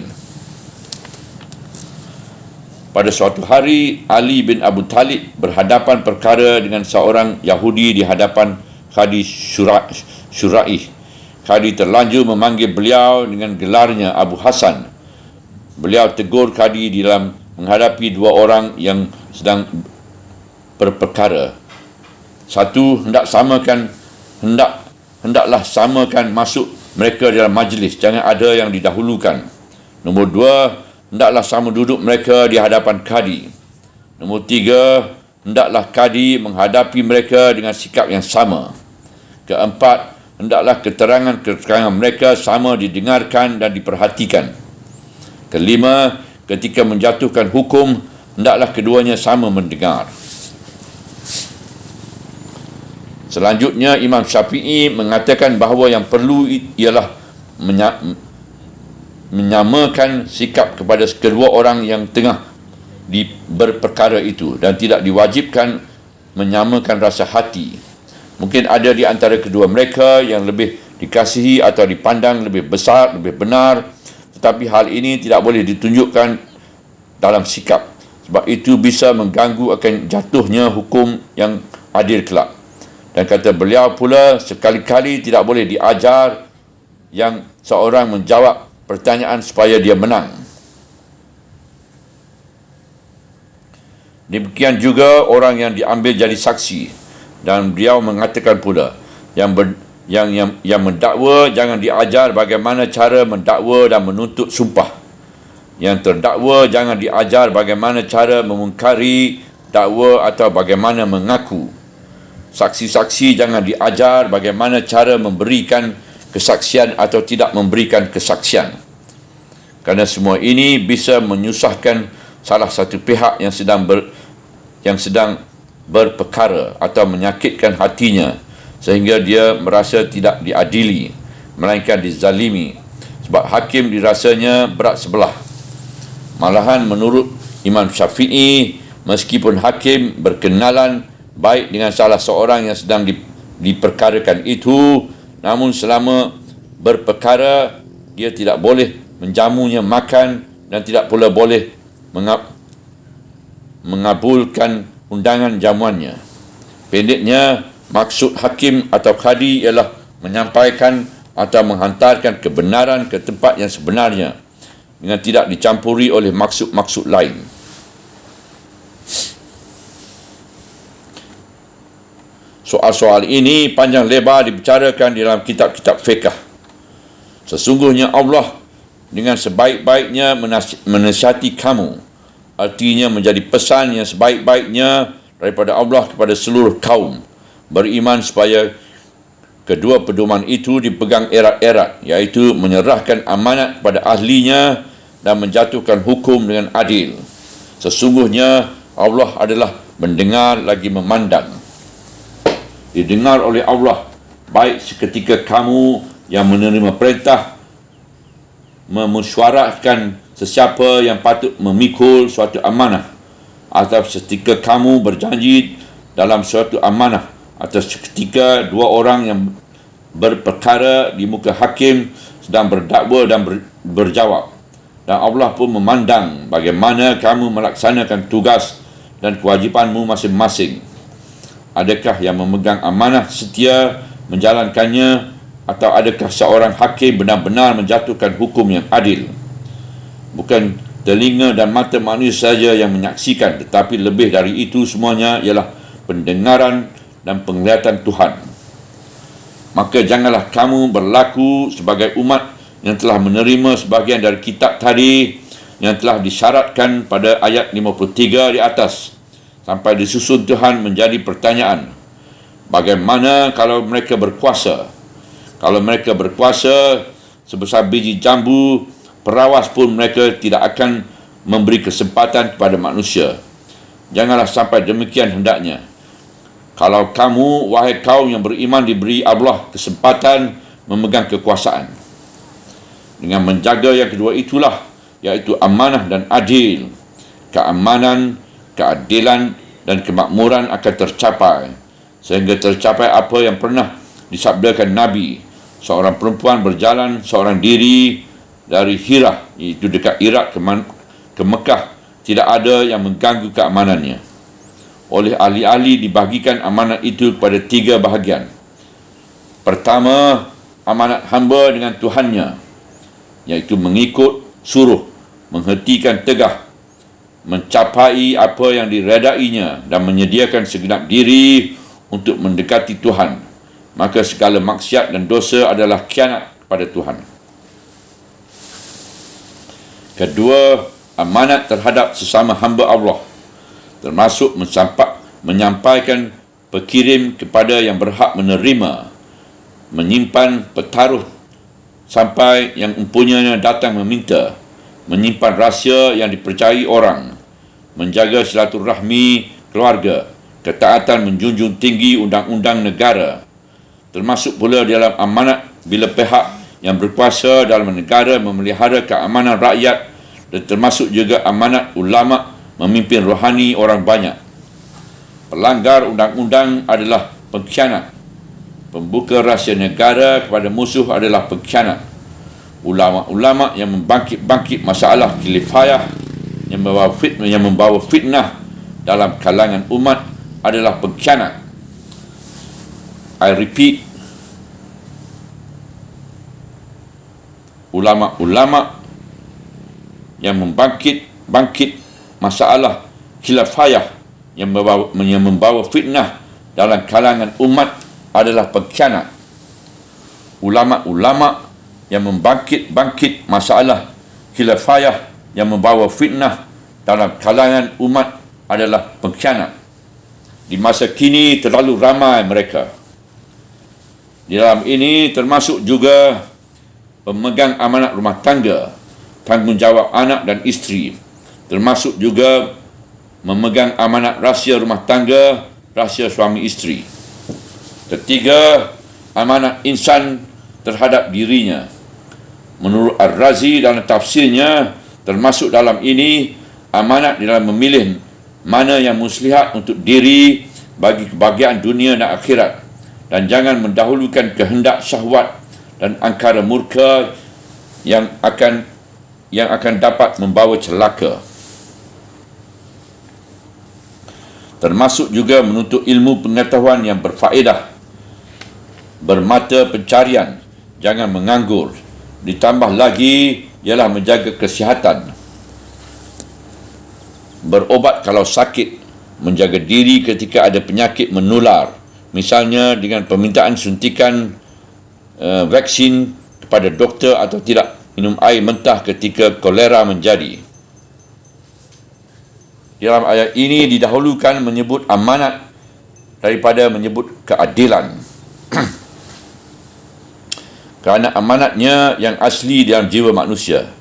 Pada suatu hari, Ali bin Abu Talib berhadapan perkara dengan seorang Yahudi di hadapan Khadi Syuraih. Khadi terlanjur memanggil beliau dengan gelarnya Abu Hasan. Beliau tegur Khadi di dalam menghadapi 2 orang yang sedang berperkara. Satu, hendaklah samakan masuk mereka dalam majlis, jangan ada yang didahulukan. Nombor 2, hendaklah sama duduk mereka di hadapan Khadi. Nombor 3, hendaklah Khadi menghadapi mereka dengan sikap yang sama. Keempat, hendaklah keterangan mereka sama didengarkan dan diperhatikan. Kelima, ketika menjatuhkan hukum, hendaklah keduanya sama mendengar. Selanjutnya, Imam Syafi'i mengatakan bahawa yang perlu ialah menyamakan sikap kepada kedua orang yang tengah berperkara itu, dan tidak diwajibkan menyamakan rasa hati. Mungkin ada di antara kedua mereka yang lebih dikasihi atau dipandang lebih besar, lebih benar, tetapi hal ini tidak boleh ditunjukkan dalam sikap, sebab itu bisa mengganggu akan jatuhnya hukum yang adil kelak. Dan kata beliau pula, sekali-kali tidak boleh diajar yang seorang menjawab pertanyaan supaya dia menang. Demikian juga orang yang diambil jadi saksi. Dan beliau mengatakan pula, yang mendakwa jangan diajar bagaimana cara mendakwa dan menuntut sumpah. Yang terdakwa jangan diajar bagaimana cara memungkari dakwa atau bagaimana mengaku. Saksi-saksi jangan diajar bagaimana cara memberikan kesaksian atau tidak memberikan kesaksian. Kerana semua ini bisa menyusahkan salah satu pihak yang sedang berperkara atau menyakitkan hatinya sehingga dia merasa tidak diadili, melainkan dizalimi, sebab hakim dirasanya berat sebelah. Malahan menurut Imam Syafi'i, meskipun hakim berkenalan baik dengan salah seorang yang sedang diperkarakan itu, namun selama berperkara dia tidak boleh menjamunya makan dan tidak pula boleh mengabulkan undangan jamuannya. Pendeknya, maksud hakim atau khadi ialah menyampaikan atau menghantarkan kebenaran ke tempat yang sebenarnya dengan tidak dicampuri oleh maksud-maksud lain. Soal-soal ini panjang lebar dibicarakan di dalam kitab-kitab fiqh. Sesungguhnya Allah dengan sebaik-baiknya menasihati kamu, artinya menjadi pesan yang sebaik-baiknya daripada Allah kepada seluruh kaum beriman supaya kedua pedoman itu dipegang erat-erat, iaitu menyerahkan amanat kepada ahlinya dan menjatuhkan hukum dengan adil. Sesungguhnya Allah adalah mendengar lagi memandang. Didengar oleh Allah baik seketika kamu yang menerima perintah memesyuaratkan sesiapa yang patut memikul suatu amanah, atau seketika kamu berjanji dalam suatu amanah, atau seketika 2 orang yang berperkara di muka hakim sedang berdakwa dan berjawab. Dan Allah pun memandang bagaimana kamu melaksanakan tugas dan kewajipanmu masing-masing. Adakah yang memegang amanah setia menjalankannya, atau adakah seorang hakim benar-benar menjatuhkan hukum yang adil? Bukan telinga dan mata manusia saja yang menyaksikan, tetapi lebih dari itu semuanya ialah pendengaran dan penglihatan Tuhan. Maka janganlah kamu berlaku sebagai umat yang telah menerima sebahagian dari kitab tadi yang telah disyaratkan pada ayat 53 di atas, sampai disusun Tuhan menjadi pertanyaan, bagaimana kalau mereka berkuasa? Kalau mereka berkuasa sebesar biji jambu, perawas pun mereka tidak akan memberi kesempatan kepada manusia. Janganlah sampai demikian hendaknya. Kalau kamu, wahai kaum yang beriman, diberi Allah kesempatan memegang kekuasaan. Dengan menjaga yang kedua itulah, iaitu amanah dan adil, keamanan, keadilan dan kemakmuran akan tercapai, sehingga tercapai apa yang pernah disabdakan Nabi. Seorang perempuan berjalan seorang diri dari Hirah, iaitu dekat Iraq, ke Mekah. Tidak ada yang mengganggu keamanannya. Oleh ahli-ahli dibahagikan amanat itu kepada 3 bahagian. Pertama, amanat hamba dengan Tuhannya, iaitu mengikut suruh, menghentikan tegah, mencapai apa yang diredainya dan menyediakan segenap diri untuk mendekati Tuhan. Maka segala maksiat dan dosa adalah khianat kepada Tuhan. Kedua, amanat terhadap sesama hamba Allah, termasuk menyampaikan pekirim kepada yang berhak menerima, menyimpan petaruh sampai yang empunyanya datang meminta, menyimpan rahsia yang dipercayai orang, menjaga silaturahmi keluarga, ketaatan menjunjung tinggi undang-undang negara. Termasuk pula dalam amanat bila pihak yang berkuasa dalam negara memelihara keamanan rakyat, dan termasuk juga amanat ulama memimpin rohani orang banyak. Pelanggar undang-undang adalah pengkhianat. Pembuka rahsia negara kepada musuh adalah pengkhianat. Ulama-ulama yang membangkit masalah khilafah yang membawa fitnah dalam kalangan umat adalah pengkhianat. I repeat, ulama-ulama yang membangkit masalah khilafah yang membawa fitnah dalam kalangan umat adalah pengkhianat. Ulama-ulama yang membangkit masalah khilafah yang membawa fitnah dalam kalangan umat adalah pengkhianat. Di masa kini terlalu ramai mereka. Di dalam ini termasuk juga pemegang amanat rumah tangga, tanggungjawab anak dan isteri, termasuk juga memegang amanat rahsia rumah tangga, rahsia suami isteri. Ketiga, amanat insan terhadap dirinya. Menurut Ar-Razi dalam tafsirnya, termasuk dalam ini amanat di dalam memilih mana yang muslihat untuk diri bagi kebahagiaan dunia dan akhirat, dan jangan mendahulukan kehendak syahwat dan angkara murka yang akan dapat membawa celaka. Termasuk juga menuntut ilmu pengetahuan yang berfaedah, bermata pencarian, jangan menganggur. Ditambah lagi ialah menjaga kesihatan, berobat kalau sakit, menjaga diri ketika ada penyakit menular, misalnya dengan permintaan suntikan vaksin kepada doktor, atau tidak minum air mentah ketika kolera menjadi. Dalam ayat ini didahulukan menyebut amanat daripada menyebut keadilan. Kerana amanatnya yang asli dalam jiwa manusia.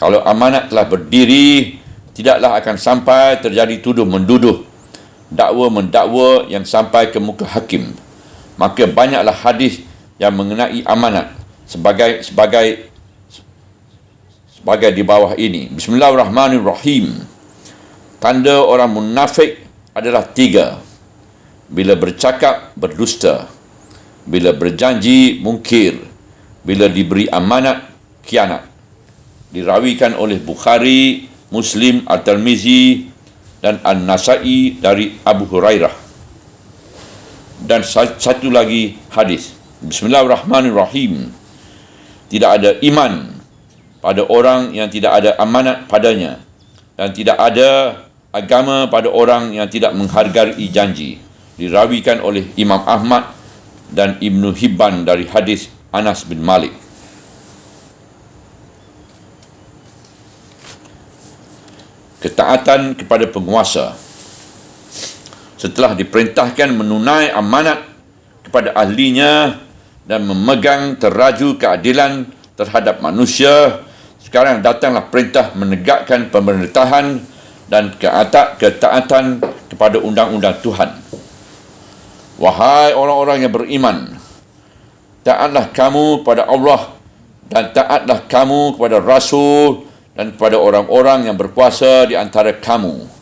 Kalau amanat telah berdiri, tidaklah akan sampai terjadi tuduh-menduduh, dakwa-mendakwa yang sampai ke muka hakim. Maka banyaklah hadis yang mengenai amanat sebagai di bawah ini. Bismillahirrahmanirrahim. Tanda orang munafik adalah 3. Bila bercakap, berdusta. Bila berjanji, mungkir. Bila diberi amanat, khianat. Dirawikan oleh Bukhari, Muslim, At-Tirmizi dan An-Nasai dari Abu Hurairah. Dan satu lagi hadis. Bismillahirrahmanirrahim. Tidak ada iman pada orang yang tidak ada amanat padanya, dan tidak ada agama pada orang yang tidak menghargai janji. Dirawikan oleh Imam Ahmad dan Ibnu Hibban dari hadis Anas bin Malik. Ketaatan kepada penguasa. Setelah diperintahkan menunai amanat kepada ahlinya dan memegang teraju keadilan terhadap manusia, sekarang datanglah perintah menegakkan pemerintahan dan ketaatan kepada undang-undang Tuhan. Wahai orang-orang yang beriman, taatlah kamu pada Allah dan taatlah kamu kepada Rasul dan kepada orang-orang yang berkuasa di antara kamu.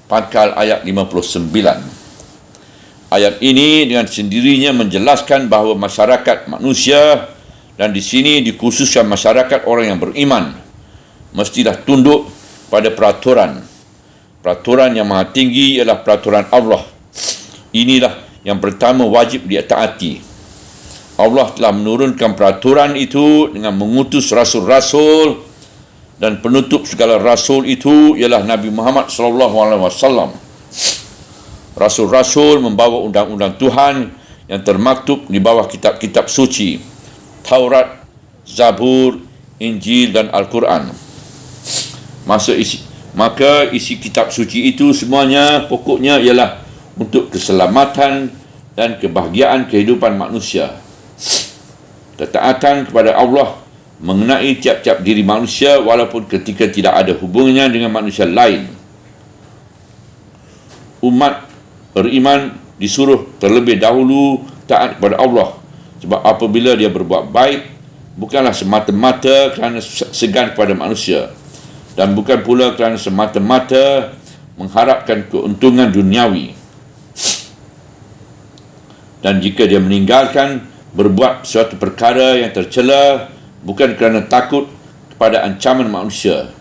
Pangkal ayat 59. Ayat ini dengan sendirinya menjelaskan bahawa masyarakat manusia, dan di sini dikhususkan masyarakat orang yang beriman, mestilah tunduk pada peraturan. Peraturan yang maha tinggi ialah peraturan Allah. Inilah yang pertama wajib ditaati. Allah telah menurunkan peraturan itu dengan mengutus rasul-rasul, dan penutup segala rasul itu ialah Nabi Muhammad SAW. Rasul-rasul membawa undang-undang Tuhan yang termaktub di bawah kitab-kitab suci, Taurat, Zabur, Injil dan Al-Quran. Maka isi kitab suci itu semuanya pokoknya ialah untuk keselamatan dan kebahagiaan kehidupan manusia. Ketaatan kepada Allah mengenai tiap-tiap diri manusia walaupun ketika tidak ada hubungannya dengan manusia lain. Umat beriman disuruh terlebih dahulu taat kepada Allah, sebab apabila dia berbuat baik bukanlah semata-mata kerana segan kepada manusia, dan bukan pula kerana semata-mata mengharapkan keuntungan duniawi. Dan jika dia meninggalkan berbuat suatu perkara yang tercela, bukan kerana takut kepada ancaman manusia.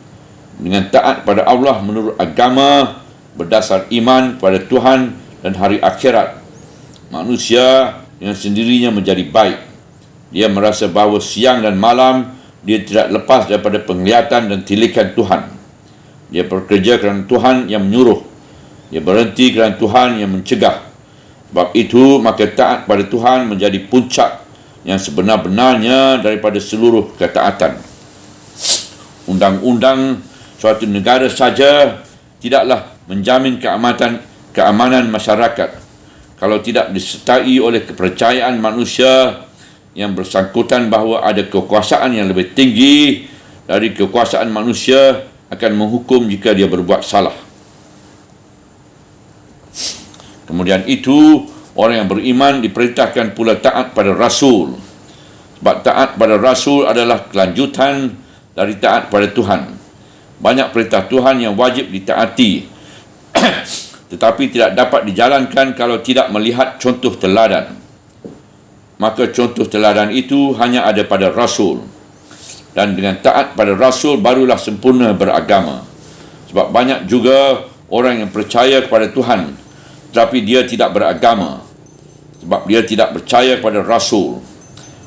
Dengan taat kepada Allah menurut agama berdasar iman kepada Tuhan dan hari akhirat, manusia dengan sendirinya menjadi baik. Dia merasa bahawa siang dan malam dia tidak lepas daripada penglihatan dan tilikan Tuhan. Dia bekerja kerana Tuhan yang menyuruh. Dia berhenti kerana Tuhan yang mencegah. Sebab itu maka taat pada Tuhan menjadi puncak yang sebenar-benarnya daripada seluruh ketaatan. Undang-undang suatu negara saja tidaklah menjamin keamanan masyarakat kalau tidak disertai oleh kepercayaan manusia yang bersangkutan bahawa ada kekuasaan yang lebih tinggi dari kekuasaan manusia akan menghukum jika dia berbuat salah. Kemudian itu, orang yang beriman diperintahkan pula taat pada Rasul. Sebab taat pada Rasul adalah kelanjutan dari taat pada Tuhan. Banyak perintah Tuhan yang wajib ditaati, tetapi tidak dapat dijalankan kalau tidak melihat contoh teladan. Maka contoh teladan itu hanya ada pada Rasul. Dan dengan taat pada Rasul barulah sempurna beragama. Sebab banyak juga orang yang percaya kepada Tuhan, tetapi dia tidak beragama sebab dia tidak percaya kepada Rasul.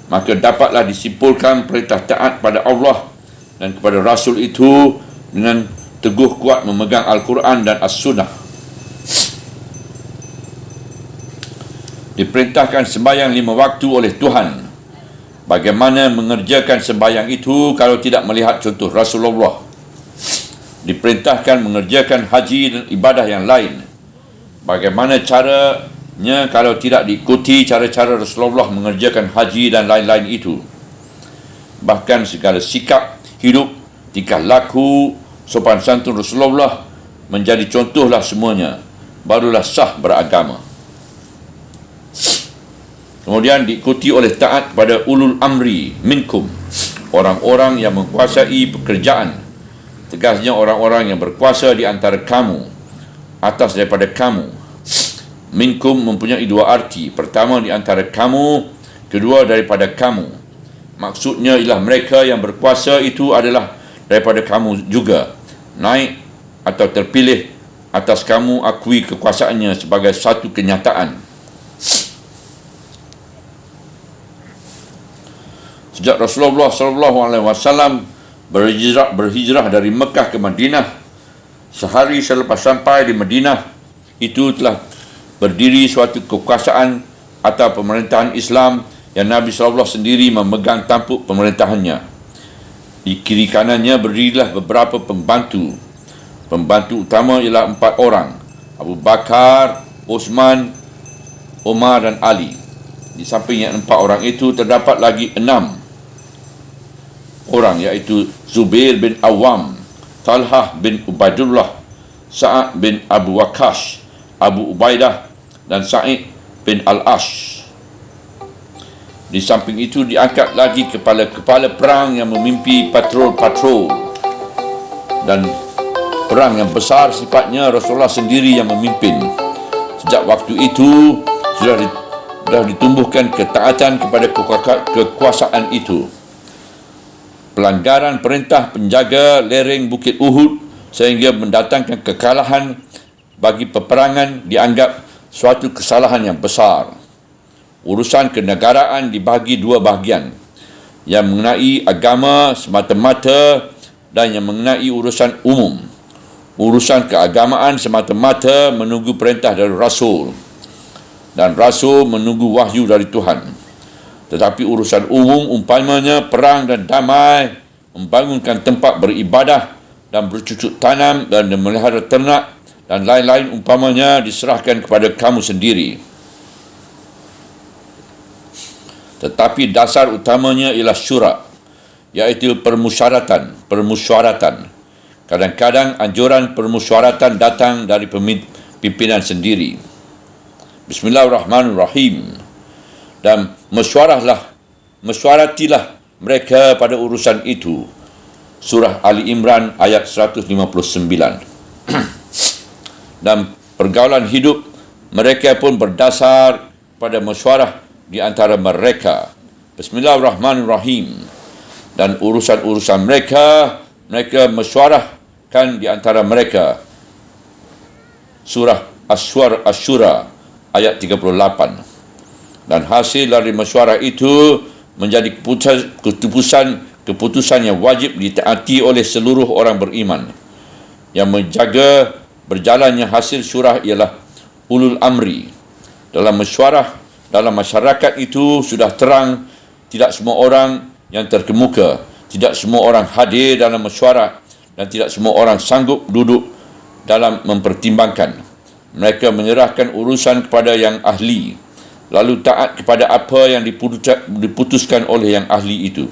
Maka dapatlah disimpulkan perintah taat pada Allah dan kepada Rasul itu dengan teguh kuat memegang Al-Quran dan As-Sunnah. Diperintahkan sembahyang 5 waktu oleh Tuhan. Bagaimana mengerjakan sembahyang itu kalau tidak melihat contoh Rasulullah? Diperintahkan mengerjakan haji dan ibadah yang lain. Bagaimana caranya kalau tidak diikuti cara-cara Rasulullah mengerjakan haji dan lain-lain itu? Bahkan segala sikap hidup, tingkah laku, sopan santun Rasulullah menjadi contohlah semuanya. Barulah sah beragama. Kemudian diikuti oleh taat pada ulul amri minkum, orang-orang yang menguasai pekerjaan. Tegasnya orang-orang yang berkuasa di antara kamu, atas daripada kamu. Minkum mempunyai dua arti. Pertama, di antara kamu. Kedua, daripada kamu. Maksudnya ialah mereka yang berkuasa itu adalah daripada kamu juga. Naik atau terpilih atas kamu akui kekuasaannya sebagai satu kenyataan. Sejak Rasulullah SAW berhijrah dari Mekah ke Madinah, sehari selepas sampai di Madinah, itu telah berdiri suatu kekuasaan atau pemerintahan Islam yang Nabi SAW sendiri memegang tampuk pemerintahannya. Di kiri kanannya berdirilah beberapa pembantu. Pembantu utama ialah 4 orang, Abu Bakar, Uthman, Umar dan Ali. Di samping yang 4 orang itu terdapat lagi 6 orang, iaitu Zubair bin Awam, Talhah bin Ubaidullah, Sa'ad bin Abu Waqqas, Abu Ubaidah dan Sa'id bin Al-Ash. Di samping itu diangkat lagi kepala-kepala perang yang memimpi patrol-patrol, dan perang yang besar sifatnya Rasulullah sendiri yang memimpin. Sejak waktu itu sudah ditumbuhkan ketaatan kepada kekuasaan itu. Pelanggaran perintah penjaga lereng Bukit Uhud sehingga mendatangkan kekalahan bagi peperangan dianggap suatu kesalahan yang besar. Urusan kenegaraan dibahagi 2 bahagian, yang mengenai agama semata-mata dan yang mengenai urusan umum. Urusan keagamaan semata-mata menunggu perintah dari Rasul, dan Rasul menunggu wahyu dari Tuhan. Tetapi urusan umum umpamanya perang dan damai, membangunkan tempat beribadah dan bercucuk tanam dan memelihara ternak dan lain-lain umpamanya diserahkan kepada kamu sendiri. Tetapi dasar utamanya ialah syura, iaitu permusyaratan. Kadang-kadang anjuran permusyaratan datang dari pimpinan sendiri. Bismillahirrahmanirrahim. Dan mesyuaratilah mereka pada urusan itu. Surah Ali Imran ayat 159. Dan pergaulan hidup mereka pun berdasar pada mesyuarah di antara mereka. Bismillahirrahmanirrahim. Dan urusan-urusan mereka mesyuarahkan di antara mereka. Surah Asy-Syura ayat 38. Dan hasil dari mesyuarah itu menjadi keputusan yang wajib ditaati oleh seluruh orang beriman. Yang menjaga berjalannya hasil syurah ialah ulul amri. Dalam mesyuarah dalam masyarakat itu sudah terang, tidak semua orang yang terkemuka, tidak semua orang hadir dalam mesyuarah, dan tidak semua orang sanggup duduk dalam mempertimbangkan. Mereka menyerahkan urusan kepada yang ahli, lalu taat kepada apa yang diputuskan oleh yang ahli itu.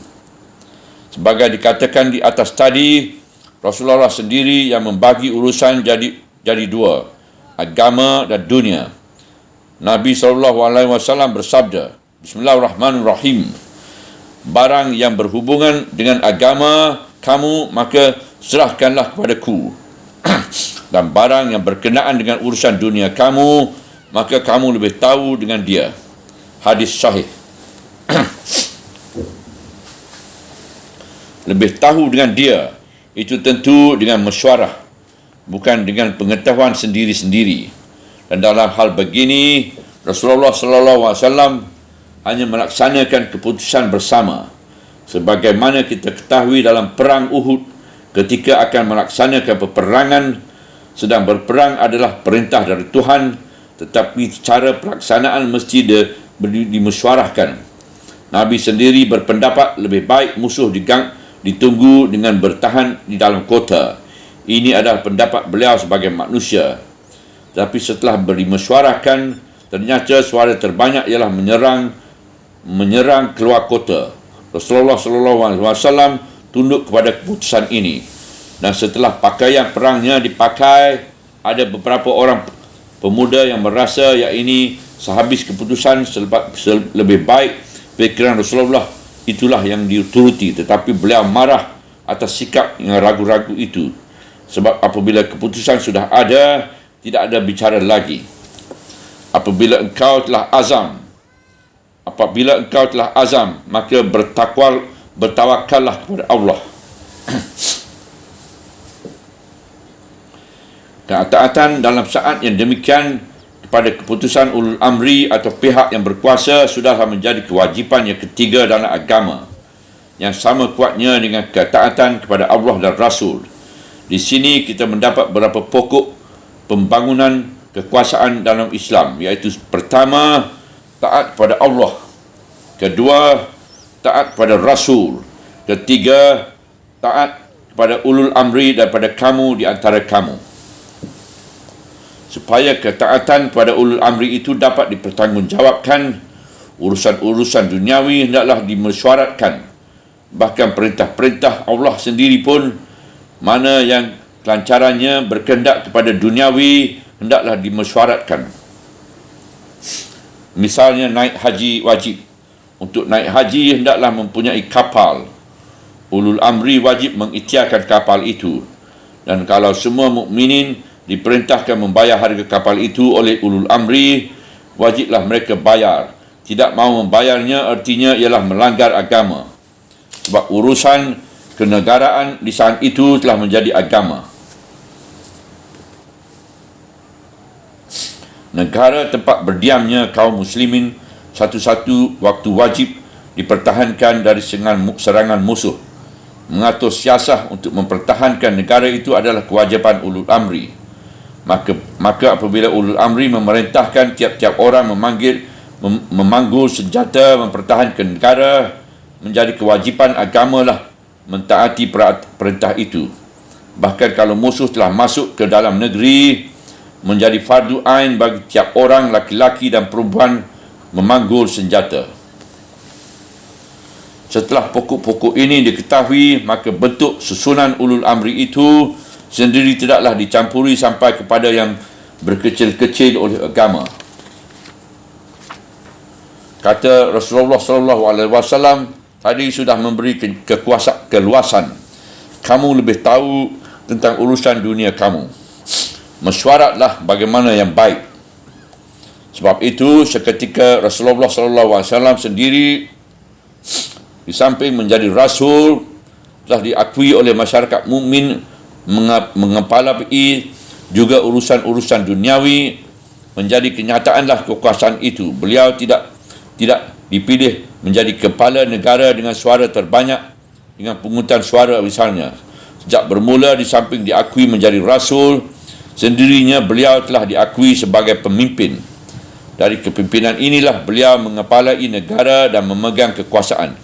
Sebagai dikatakan di atas tadi, Rasulullah sendiri yang membagi urusan jadi 2, agama dan dunia. Nabi SAW bersabda, Bismillahirrahmanirrahim. Barang yang berhubungan dengan agama kamu, maka serahkanlah kepadaku. Dan barang yang berkenaan dengan urusan dunia kamu, maka kamu lebih tahu dengan dia. Hadis sahih. Lebih tahu dengan dia, itu tentu dengan mesyuarah, bukan dengan pengetahuan sendiri-sendiri. Dan dalam hal begini, Rasulullah SAW hanya melaksanakan keputusan bersama. Sebagaimana kita ketahui dalam perang Uhud, ketika akan melaksanakan peperangan, sedang berperang adalah perintah dari Tuhan, tetapi cara pelaksanaan mesti dimesyuarahkan. Nabi sendiri berpendapat lebih baik musuh ditunggu dengan bertahan di dalam kota. Ini adalah pendapat beliau sebagai manusia. Tapi setelah dimesyuarahkan, ternyata suara terbanyak ialah menyerang keluar kota. Rasulullah SAW tunduk kepada keputusan ini. Dan setelah pakaian perangnya dipakai, ada beberapa orang pemuda yang merasa yang ini sehabis keputusan lebih baik fikiran Rasulullah itulah yang dituruti. Tetapi beliau marah atas sikap yang ragu-ragu itu. Sebab apabila keputusan sudah ada, tidak ada bicara lagi. Apabila engkau telah azam, maka bertawakallah kepada Allah. Ketaatan dalam saat yang demikian kepada keputusan ulul amri atau pihak yang berkuasa sudahlah menjadi kewajipan yang ketiga dalam agama, yang sama kuatnya dengan ketaatan kepada Allah dan Rasul. Di sini kita mendapat beberapa pokok pembangunan kekuasaan dalam Islam, iaitu pertama, taat kepada Allah; kedua, taat kepada Rasul; ketiga, taat kepada ulul amri daripada kamu di antara kamu. Supaya ketaatan kepada ulul amri itu dapat dipertanggungjawabkan, urusan-urusan duniawi hendaklah dimesyuaratkan. Bahkan perintah-perintah Allah sendiri pun, mana yang kelancarannya berkehendak kepada duniawi, hendaklah dimesyuaratkan. Misalnya naik haji wajib. Untuk naik haji hendaklah mempunyai kapal. Ulul amri wajib mengikhtiarkan kapal itu. Dan kalau semua mukminin diperintahkan membayar harga kapal itu oleh ulul amri, wajiblah mereka bayar. Tidak mahu membayarnya artinya ialah melanggar agama. Sebab urusan kenegaraan di saat itu telah menjadi agama. Negara tempat berdiamnya kaum muslimin satu-satu waktu wajib dipertahankan dari serangan musuh. Mengatur siasah untuk mempertahankan negara itu adalah kewajipan ulul amri. Maka apabila ulul amri memerintahkan tiap-tiap orang memanggul senjata mempertahankan negara, menjadi kewajipan agamalah mentaati perintah itu. Bahkan kalau musuh telah masuk ke dalam negeri, menjadi fardu ain bagi tiap orang laki-laki dan perempuan memanggul senjata. Setelah pokok-pokok ini diketahui, maka bentuk susunan ulul amri itu sendiri tidaklah dicampuri sampai kepada yang berkecil-kecil oleh agama. Kata Rasulullah SAW, tadi sudah memberi keluasan. Kamu lebih tahu tentang urusan dunia kamu. Mesyuaratlah bagaimana yang baik. Sebab itu seketika Rasulullah SAW sendiri, di samping menjadi Rasul, telah diakui oleh masyarakat mukmin mengepalai juga urusan-urusan duniawi. Menjadi kenyataanlah kekuasaan itu. Beliau tidak dipilih menjadi kepala negara dengan suara terbanyak dengan pungutan suara misalnya. Sejak bermula di samping diakui menjadi Rasul, sendirinya beliau telah diakui sebagai pemimpin. Dari kepimpinan inilah beliau mengepalai negara dan memegang kekuasaan.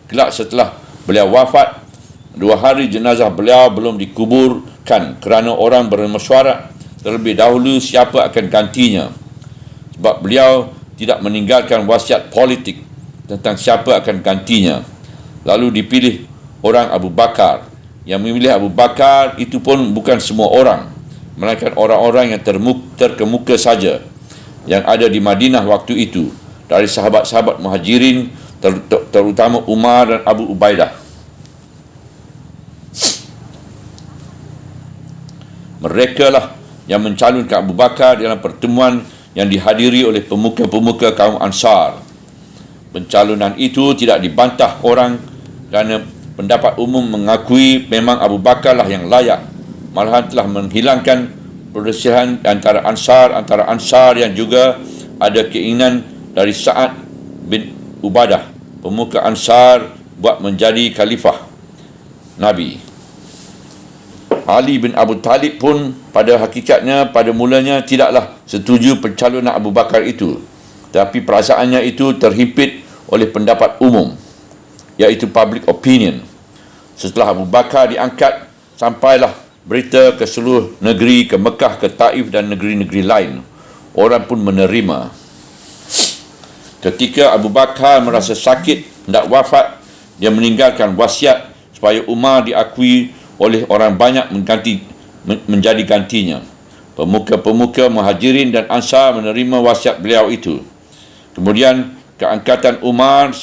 Kelak setelah beliau wafat, 2 hari jenazah beliau belum dikuburkan kerana orang bermesyuarat terlebih dahulu siapa akan gantinya. Sebab beliau tidak meninggalkan wasiat politik tentang siapa akan gantinya. Lalu dipilih orang Abu Bakar. Yang memilih Abu Bakar itu pun bukan semua orang, melainkan orang-orang yang terkemuka saja yang ada di Madinah waktu itu, dari sahabat-sahabat Muhajirin, terutama Umar dan Abu Ubaidah. Mereka lah yang mencalonkan Abu Bakar dalam pertemuan yang dihadiri oleh pemuka-pemuka kaum Ansar. Pencalonan itu tidak dibantah orang kerana pendapat umum mengakui memang Abu Bakar lah yang layak. Malahan telah menghilangkan perselisihan antara Ansar yang juga ada keinginan dari Sa'ad bin Ubadah, pemuka Ansar, buat menjadi khalifah Nabi. Ali bin Abu Talib pun pada hakikatnya pada mulanya tidaklah setuju pencalonan Abu Bakar itu, tapi perasaannya itu terhimpit oleh pendapat umum, iaitu public opinion. Setelah Abu Bakar diangkat, sampailah berita ke seluruh negeri, ke Mekah, ke Taif dan negeri-negeri lain. Orang pun menerima. Ketika Abu Bakar merasa sakit, hendak wafat, dia meninggalkan wasiat supaya Umar diakui oleh orang banyak menjadi gantinya. Pemuka-pemuka Muhajirin dan Ansar menerima wasiat beliau itu. Kemudian keangkatan Utsman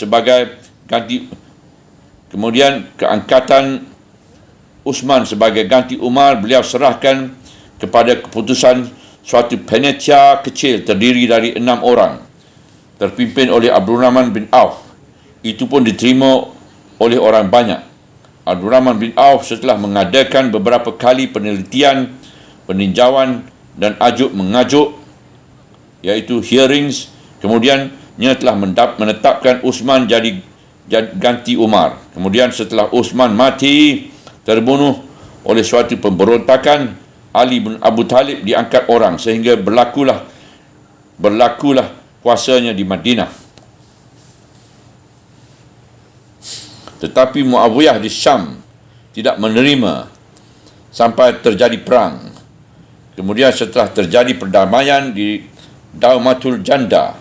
sebagai ganti Umar, beliau serahkan kepada keputusan suatu panitia kecil terdiri dari 6 orang, terpimpin oleh Abdurrahman bin Auf. Itu pun diterima oleh orang banyak. Abdurrahman bin Auf setelah mengadakan beberapa kali penelitian peninjauan dan ajuk mengajuk, iaitu hearings. Kemudiannya telah menetapkan Uthman jadi ganti Umar. Kemudian setelah Uthman mati, terbunuh oleh suatu pemberontakan, Ali bin Abu Talib diangkat orang sehingga berlakulah kuasanya di Madinah. Tetapi Muawiyah di Syam tidak menerima sampai terjadi perang. Kemudian setelah terjadi perdamaian di Daumatul Janda,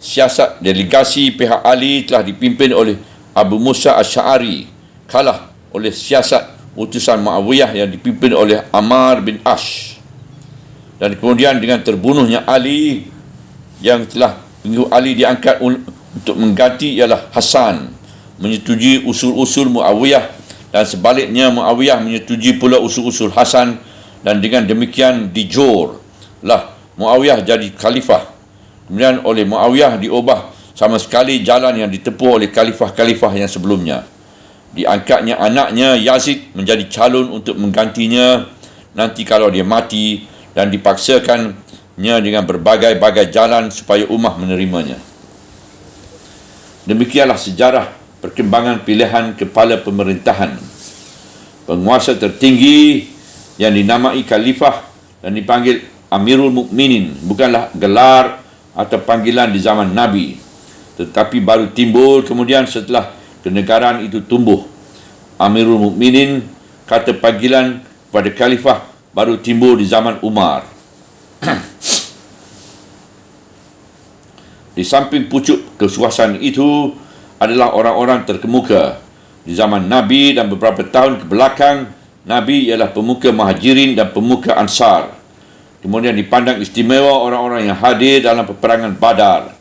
siasat delegasi pihak Ali telah dipimpin oleh Abu Musa Asy'ari, kalah oleh siasat utusan Muawiyah yang dipimpin oleh Ammar bin Ash. Dan kemudian dengan terbunuhnya Ali, yang telah pengikut Ali diangkat untuk mengganti ialah Hasan menyetujui usul-usul Muawiyah, dan sebaliknya Muawiyah menyetujui pula usul-usul Hasan, dan dengan demikian dijorlah Muawiyah jadi khalifah. Kemudian oleh Muawiyah diubah sama sekali jalan yang ditempuh oleh khalifah-khalifah yang sebelumnya. Diangkatnya anaknya Yazid menjadi calon untuk menggantinya nanti kalau dia mati, dan dipaksakannya dengan berbagai-bagai jalan supaya ummah menerimanya. Demikianlah sejarah perkembangan pilihan kepala pemerintahan. Penguasa tertinggi yang dinamai khalifah dan dipanggil Amirul Mukminin bukanlah gelar atau panggilan di zaman Nabi, tetapi baru timbul kemudian setelah kenegaraan itu tumbuh. Amirul Mukminin, kata panggilan kepada khalifah, baru timbul di zaman Umar. Di samping pucuk kesuasan itu adalah orang-orang terkemuka di zaman Nabi, dan beberapa tahun ke belakang Nabi ialah pemuka Muhajirin dan pemuka Ansar. Kemudian dipandang istimewa orang-orang yang hadir dalam peperangan Badar.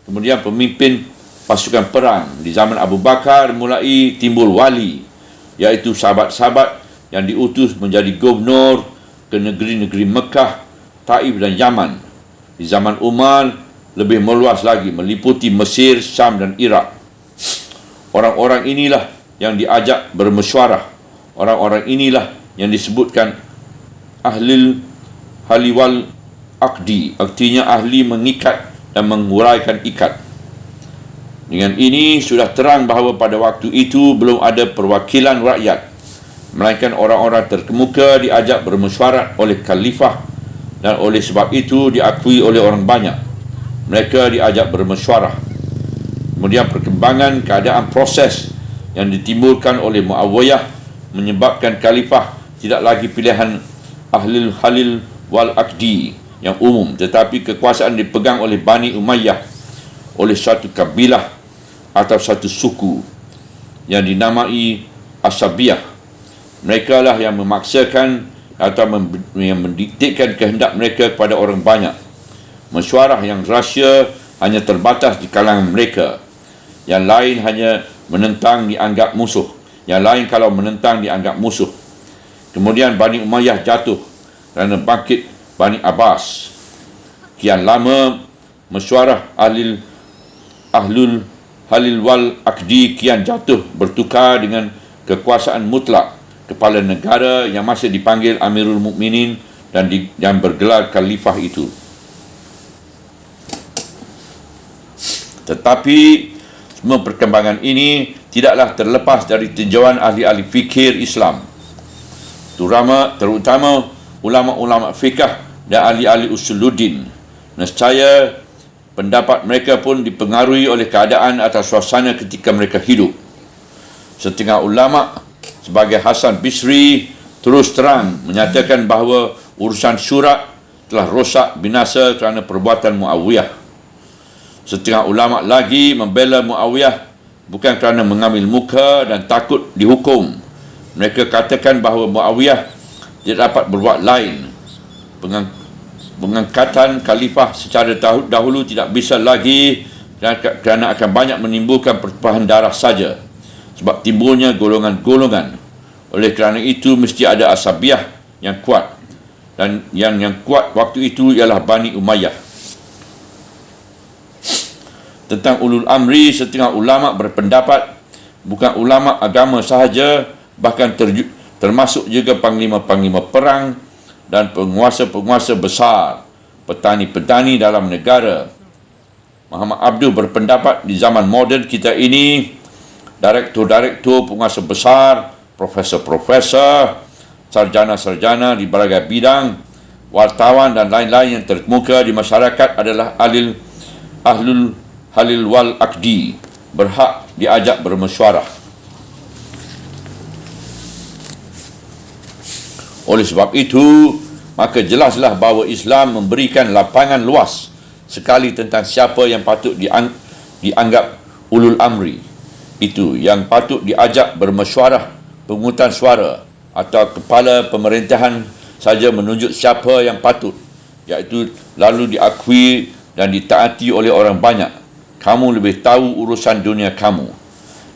Kemudian pemimpin pasukan perang di zaman Abu Bakar mulai timbul wali, iaitu sahabat-sahabat yang diutus menjadi gubernur ke negeri-negeri Mekah, Taif dan Yaman. Di zaman Umar lebih meluas lagi, meliputi Mesir, Syam dan Iraq. Orang-orang inilah yang diajak bermesyuarah. Orang-orang inilah yang disebutkan ahlil haliwal akdi, artinya ahli mengikat dan menguraikan ikat. Dengan ini sudah terang bahawa pada waktu itu belum ada perwakilan rakyat, melainkan orang-orang terkemuka diajak bermesyuarat oleh khalifah, dan oleh sebab itu diakui oleh orang banyak. Mereka diajak bermesyuarah. Kemudian perkembangan keadaan proses yang ditimbulkan oleh Muawiyah menyebabkan khalifah tidak lagi pilihan ahlil halil wal akdi yang umum, tetapi kekuasaan dipegang oleh Bani Umayyah, oleh satu kabilah atau satu suku yang dinamai Asabiyah. Mereka lah yang memaksakan atau yang mendiktirkan kehendak mereka kepada orang banyak. Mesyuarah yang rahsia hanya terbatas di kalangan mereka. Yang lain hanya menentang dianggap musuh. Yang lain kalau menentang dianggap musuh. Kemudian Bani Umayyah jatuh kerana bangkit Bani Abbas. Kian lama mesyuarah ahlul halil wal akdi kian jatuh bertukar dengan kekuasaan mutlak kepala negara yang masih dipanggil Amirul Mukminin dan yang bergelar khalifah itu. Tetapi semua perkembangan ini tidaklah terlepas dari tinjauan ahli-ahli fikir Islam, terutama ulama-ulama fikah dan ahli-ahli usuluddin. Nescaya pendapat mereka pun dipengaruhi oleh keadaan atau suasana ketika mereka hidup. Setengah ulama sebagai Hasan Bisri terus terang menyatakan bahawa urusan syura telah rosak binasa kerana perbuatan Muawiyah. Setengah ulama lagi membela Muawiyah bukan kerana mengambil muka dan takut dihukum. Mereka katakan bahawa Muawiyah tidak dapat berbuat lain. Pengangkatan khalifah secara dahulu tidak bisa lagi kerana akan banyak menimbulkan pertumpahan darah saja, sebab timbulnya golongan-golongan. Oleh kerana itu mesti ada Asabiyah yang kuat, dan yang kuat waktu itu ialah Bani Umayyah. Tentang ulul amri, setengah ulama berpendapat bukan ulama agama sahaja, bahkan termasuk juga panglima-panglima perang dan penguasa-penguasa besar, petani-petani dalam negara. Muhammad Abduh berpendapat di zaman moden kita ini, direktur-direktur, penguasa besar, profesor-profesor, sarjana-sarjana di berbagai bidang, wartawan dan lain-lain yang terkemuka di masyarakat adalah ahlul halil wal akdi, berhak diajak bermesyuarah. Oleh sebab itu, maka jelaslah bahawa Islam memberikan lapangan luas sekali tentang siapa yang patut dianggap ulul amri. Itu yang patut diajak bermesyuarah pemungutan suara, atau kepala pemerintahan saja menunjuk siapa yang patut, iaitu lalu diakui dan ditaati oleh orang banyak. Kamu lebih tahu urusan dunia kamu.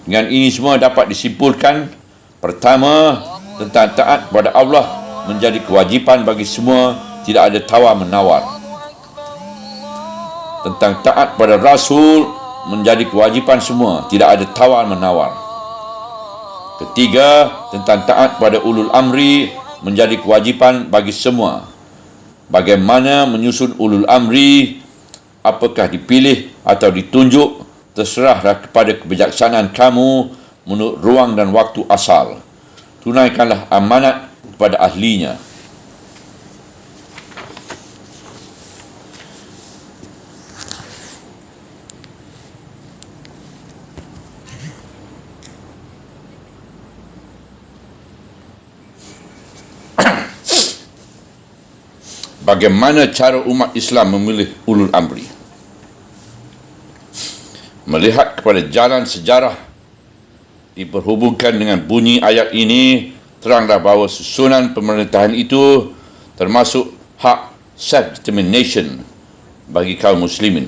Dengan ini semua dapat disimpulkan, pertama, tentang taat kepada Allah menjadi kewajipan bagi semua, tidak ada tawar-menawar. Tentang taat pada Rasul menjadi kewajipan semua, tidak ada tawar-menawar. Ketiga, tentang taat pada ulul amri menjadi kewajipan bagi semua. Bagaimana menyusun ulul amri, apakah dipilih atau ditunjuk, terserahlah kepada kebijaksanaan kamu menurut ruang dan waktu asal. Tunaikanlah amanat kepada ahlinya. Bagaimana cara umat Islam memilih ulul amri? Melihat kepada jalan sejarah diperhubungkan dengan bunyi ayat ini, teranglah bahawa susunan pemerintahan itu termasuk hak self-determination bagi kaum muslimin.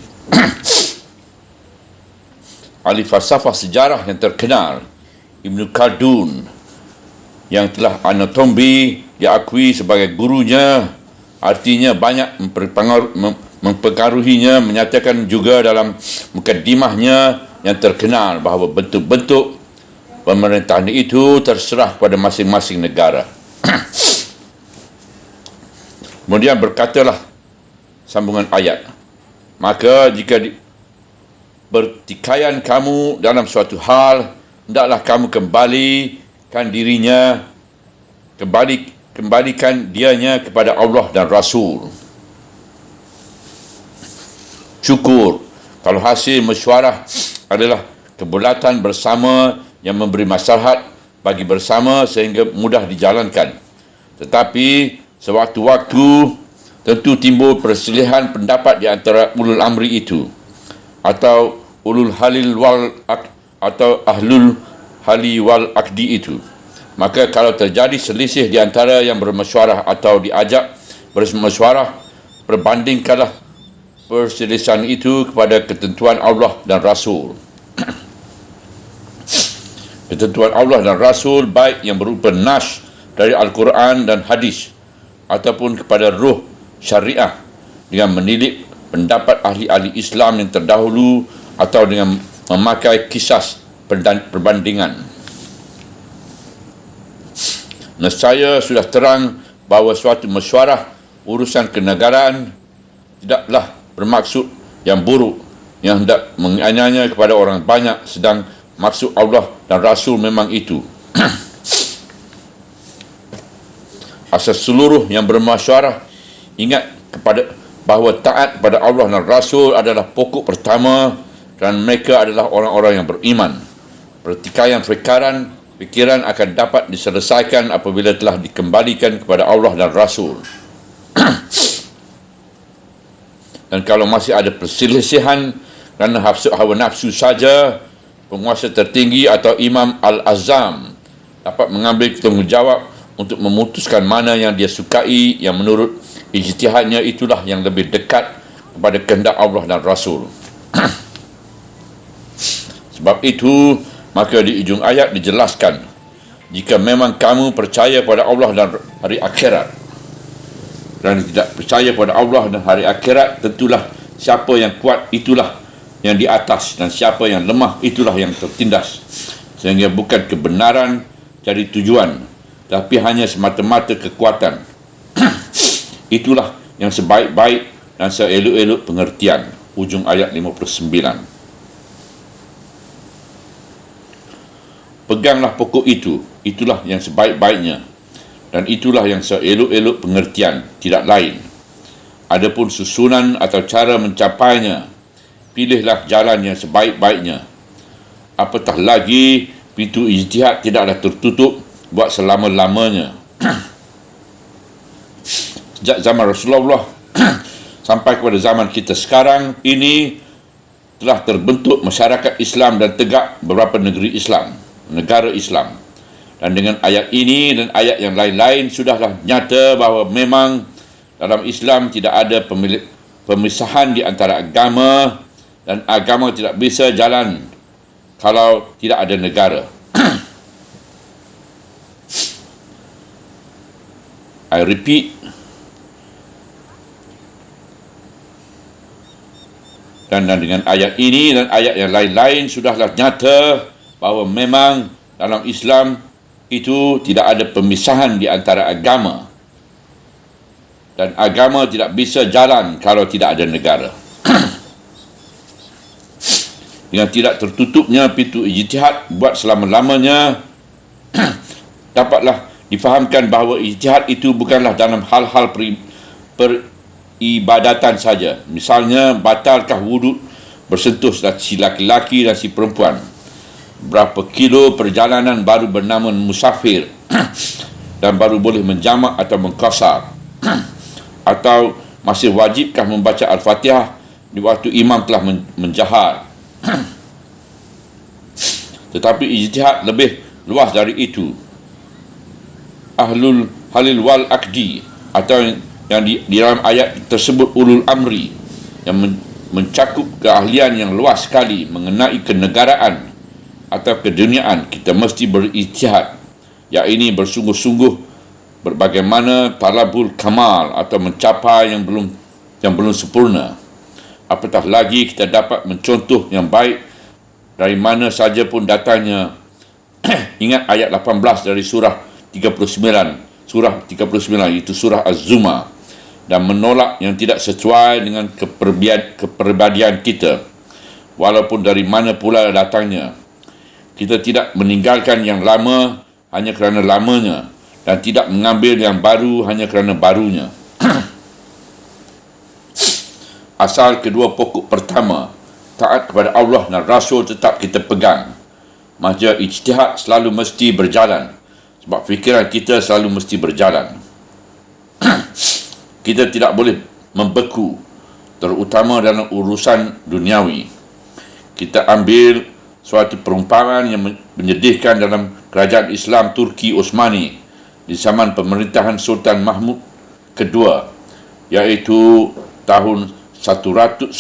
Ahli falsafah sejarah yang terkenal, Ibn Khaldun, yang telah Anatomy diakui sebagai gurunya, artinya banyak mempengaruhinya, menyatakan juga dalam mukaddimahnya yang terkenal bahawa bentuk-bentuk pemerintahan itu terserah pada masing-masing negara. Kemudian berkatalah sambungan ayat, maka jika bertikaian kamu dalam suatu hal, hendaklah kamu kembalikan dianya kepada Allah dan Rasul. Syukur kalau hasil mesyuarah adalah kebulatan bersama yang memberi maslahat bagi bersama sehingga mudah dijalankan. Tetapi sewaktu-waktu tentu timbul perselisihan pendapat di antara ulul amri itu, atau ulul halil wal atau ahlul hali wal akdi itu. Maka kalau terjadi selisih di antara yang bermesyuarah atau diajak bermesyuarah, perbandingkanlah perselisihan itu kepada ketentuan Allah dan Rasul. Ketentuan Allah dan Rasul, baik yang berupa nas dari Al-Quran dan hadis ataupun kepada ruh syariah, dengan menilik pendapat ahli-ahli Islam yang terdahulu atau dengan memakai kisas perbandingan. Nescaya sudah terang bahawa suatu mesyuarah urusan kenegaraan tidaklah bermaksud yang buruk yang hendak menganiaya kepada orang banyak, sedang maksud Allah dan Rasul memang itu. Asal seluruh yang bermesyuarah ingat kepada bahawa taat kepada Allah dan Rasul adalah pokok pertama, dan mereka adalah orang-orang yang beriman. Pertikaian fikiran akan dapat diselesaikan apabila telah dikembalikan kepada Allah dan Rasul. Dan kalau masih ada perselisihan kerana hawa nafsu saja, penguasa tertinggi atau Imam Al-Azam dapat mengambil tanggungjawab untuk memutuskan mana yang dia sukai, yang menurut ijtihadnya itulah yang lebih dekat kepada kehendak Allah dan Rasul. Sebab itu, maka di ujung ayat dijelaskan, jika memang kamu percaya pada Allah dan hari akhirat, dan tidak percaya pada Allah dan hari akhirat, tentulah siapa yang kuat itulah yang di atas, dan siapa yang lemah itulah yang tertindas. Sehingga bukan kebenaran jadi tujuan, tapi hanya semata-mata kekuatan. itulah yang sebaik-baik dan seelok-elok pengertian. Ujung ayat 59. Peganglah pokok itu, itulah yang sebaik-baiknya, dan itulah yang seelok-elok pengertian, tidak lain. Adapun susunan atau cara mencapainya, pilihlah jalan yang sebaik-baiknya. Apatah lagi, pintu ijtihad tidaklah tertutup buat selama-lamanya. Sejak zaman Rasulullah sampai kepada zaman kita sekarang ini, telah terbentuk masyarakat Islam dan tegak beberapa negeri Islam, negara Islam. Dan dengan ayat ini dan ayat yang lain-lain sudahlah nyata bahawa memang dalam Islam tidak ada pemisahan di antara agama, dan agama tidak bisa jalan kalau tidak ada negara. I repeat, dan dengan ayat ini dan ayat yang lain-lain sudahlah nyata bahawa memang dalam Islam itu tidak ada pemisahan di antara agama, dan agama tidak bisa jalan kalau tidak ada negara. Dengan tidak tertutupnya pintu ijtihad buat selama-lamanya, dapatlah difahamkan bahawa ijtihad itu bukanlah dalam hal-hal peribadatan saja. Misalnya, batalkah wuduk bersentuh si laki-laki dan si perempuan? Berapa kilo perjalanan baru bernama musafir dan baru boleh menjamak atau mengqasar? Atau masih wajibkah membaca Al-Fatihah di waktu imam telah menjahar? Tetapi ijtihad lebih luas dari itu. Ahlul halil wal akdi, atau yang di dalam ayat tersebut ulul amri, yang mencakup keahlian yang luas sekali mengenai kenegaraan atau keduniaan, kita mesti berijtihad, yakni bersungguh-sungguh berbagaimana talabul kamal atau mencapai yang belum sempurna. Apatah lagi kita dapat mencontoh yang baik dari mana saja pun datangnya. Ingat ayat 18 dari surah 39, itu surah Az-Zumar, dan menolak yang tidak sesuai dengan kepribadian kita, walaupun dari mana pula datangnya. Kita tidak meninggalkan yang lama hanya kerana lamanya, dan tidak mengambil yang baru hanya kerana barunya. Asal kedua pokok pertama, taat kepada Allah dan Rasul, tetap kita pegang, maka ijtihad selalu mesti berjalan, sebab fikiran kita selalu mesti berjalan. Kita tidak boleh membeku, terutama dalam urusan duniawi. Kita ambil suatu perumpamaan yang menyedihkan dalam kerajaan Islam Turki Osmani di zaman pemerintahan Sultan Mahmud kedua, iaitu tahun 1223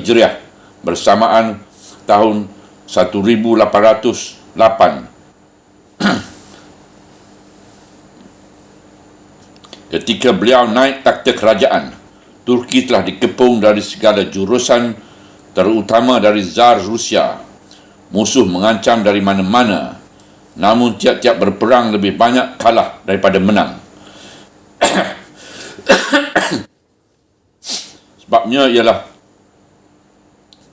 Hijriah bersamaan tahun 1808. Ketika beliau naik takhta kerajaan, Turki telah dikepung dari segala jurusan, terutama dari Zar Rusia. Musuh mengancam dari mana-mana, namun tiap-tiap berperang lebih banyak kalah daripada menang. Sebabnya ialah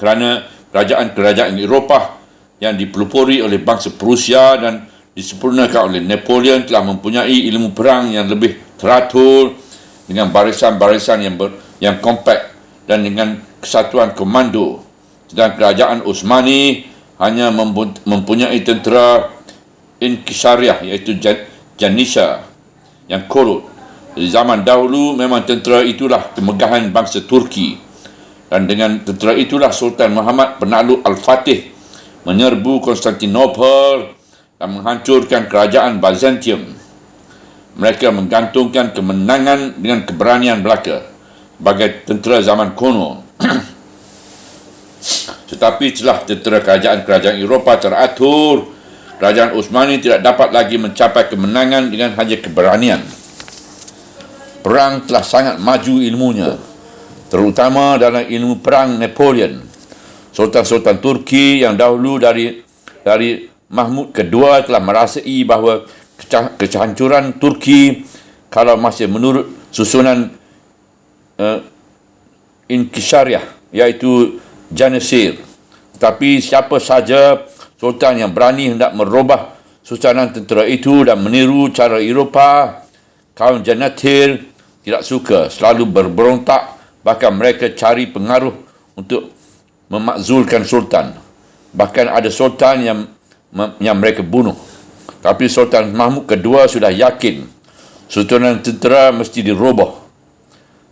kerana kerajaan-kerajaan Eropah yang dipelopori oleh bangsa Prusia dan disempurnakan oleh Napoleon telah mempunyai ilmu perang yang lebih teratur, dengan barisan-barisan yang kompak dan dengan kesatuan komando. Sedang kerajaan Osmani hanya mempunyai tentera Inkisariah, iaitu Janissar yang korut. Di zaman dahulu memang tentera itulah kemegahan bangsa Turki, dan dengan tentera itulah Sultan Muhammad Penakluk Al-Fatih menyerbu Konstantinopel dan menghancurkan kerajaan Byzantium. Mereka menggantungkan kemenangan dengan keberanian belaka sebagai tentera zaman kuno. Tetapi setelah tentera kerajaan-kerajaan Eropah teratur, kerajaan Osmani tidak dapat lagi mencapai kemenangan dengan hanya keberanian. Perang telah sangat maju ilmunya, terutama dalam ilmu perang Napoleon. Sultan-sultan Turki yang dahulu dari Mahmud kedua telah merasai bahawa kehancuran Turki kalau masih menurut susunan Inkisyariah, iaitu Janisir. Tetapi siapa saja sultan yang berani hendak merubah susunan tentera itu dan meniru cara Eropah, kaum Janatir tidak suka, selalu berberontak, bahkan mereka cari pengaruh untuk memakzulkan sultan. Bahkan ada sultan yang mereka bunuh. Tapi Sultan Mahmud kedua sudah yakin susunan tentera mesti dirubah.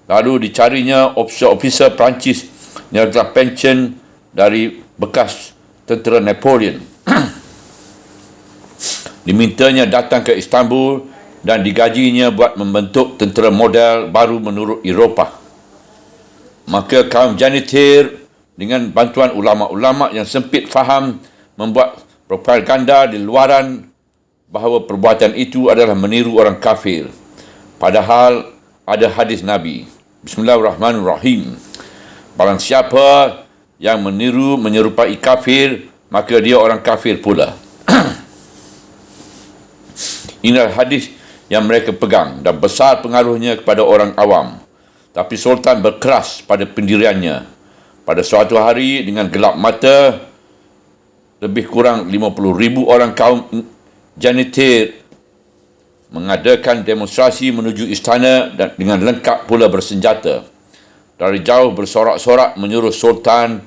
Lalu dicarinya officer Perancis yang telah pension dari bekas tentera Napoleon. Dimintanya datang ke Istanbul dan digajinya buat membentuk tentera model baru menurut Eropah. Maka kaum Janitir dengan bantuan ulama-ulama yang sempit faham membuat propaganda di luaran bahawa perbuatan itu adalah meniru orang kafir. Padahal ada hadis Nabi. Bismillahirrahmanirrahim. Barang siapa yang meniru menyerupai kafir, maka dia orang kafir pula. Inilah hadis yang mereka pegang dan besar pengaruhnya kepada orang awam. Tapi Sultan berkeras pada pendiriannya. Pada suatu hari dengan gelap mata, lebih kurang 50,000 orang kaum Janitir mengadakan demonstrasi menuju istana dan dengan lengkap pula bersenjata. Dari jauh bersorak-sorak menyuruh Sultan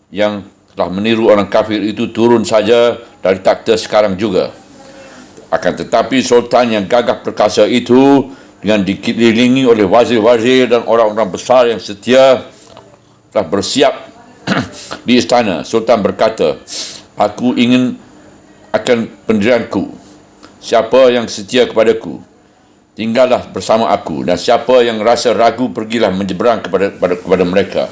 yang telah meniru orang kafir itu turun saja dari takhta sekarang juga. Akan tetapi Sultan yang gagah perkasa itu dengan dikelilingi oleh wazir-wazir dan orang-orang besar yang setia telah bersiap di istana. Sultan berkata, "Aku ingin akan pendirianku. Siapa yang setia kepadaku, tinggallah bersama aku, dan siapa yang rasa ragu, pergilah menyeberang kepada mereka."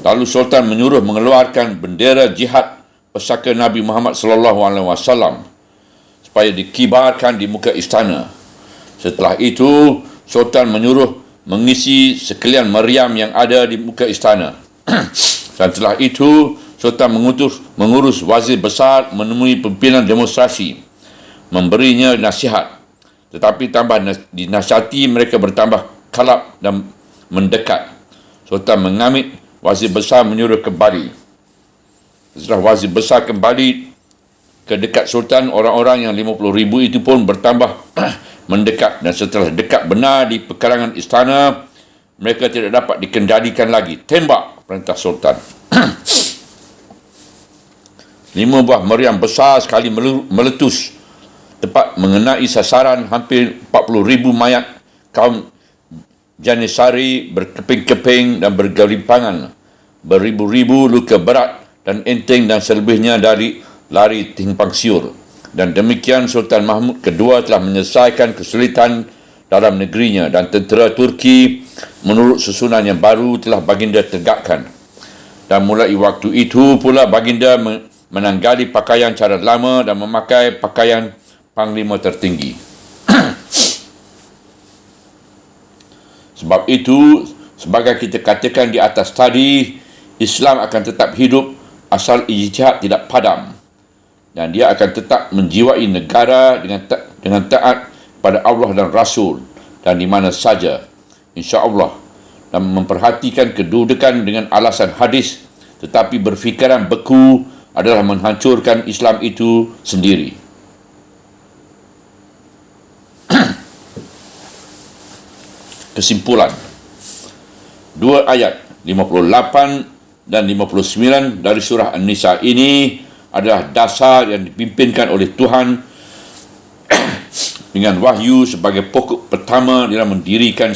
Lalu Sultan menyuruh mengeluarkan bendera jihad pesaka Nabi Muhammad SAW supaya dikibarkan di muka istana. Setelah itu, Sultan menyuruh mengisi sekalian meriam yang ada di muka istana. Dan setelah itu, Sultan mengurus wazir besar menemui pimpinan demonstrasi, memberinya nasihat. Tetapi tambah dinasihati, mereka bertambah kalap dan mendekat. Sultan mengamit, wazir besar menyuruh kembali. Setelah wazir besar kembali ke dekat Sultan, orang-orang yang 50,000 itu pun bertambah mendekat. Dan setelah dekat benar di pekarangan istana, mereka tidak dapat dikendalikan lagi. Tembak, perintah Sultan. 5 buah meriam besar sekali meletus tepat mengenai sasaran. Hampir 40,000 mayat kaum Janisari berkeping-keping dan bergelimpangan. Beribu-ribu luka berat dan enteng dan selebihnya dari lari timpang siur. Dan demikian Sultan Mahmud kedua telah menyelesaikan kesulitan dalam negerinya, dan tentera Turki menurut susunan yang baru telah baginda tegakkan. Dan mulai waktu itu pula baginda menanggali pakaian cara lama dan memakai pakaian panglima tertinggi. Sebab itu, sebagai kita katakan di atas tadi, Islam akan tetap hidup asal ijtihad tidak padam, dan dia akan tetap menjiwai negara dengan taat pada Allah dan Rasul dan di mana saja, insya-Allah, dan memperhatikan kedudukan dengan alasan hadis, tetapi berfikiran beku adalah menghancurkan Islam itu sendiri. Kesimpulan, 2 ayat 58 dan 59 dari surah An-Nisa ini adalah dasar yang dipimpinkan oleh Tuhan dengan wahyu sebagai pokok pertama dalam mendirikan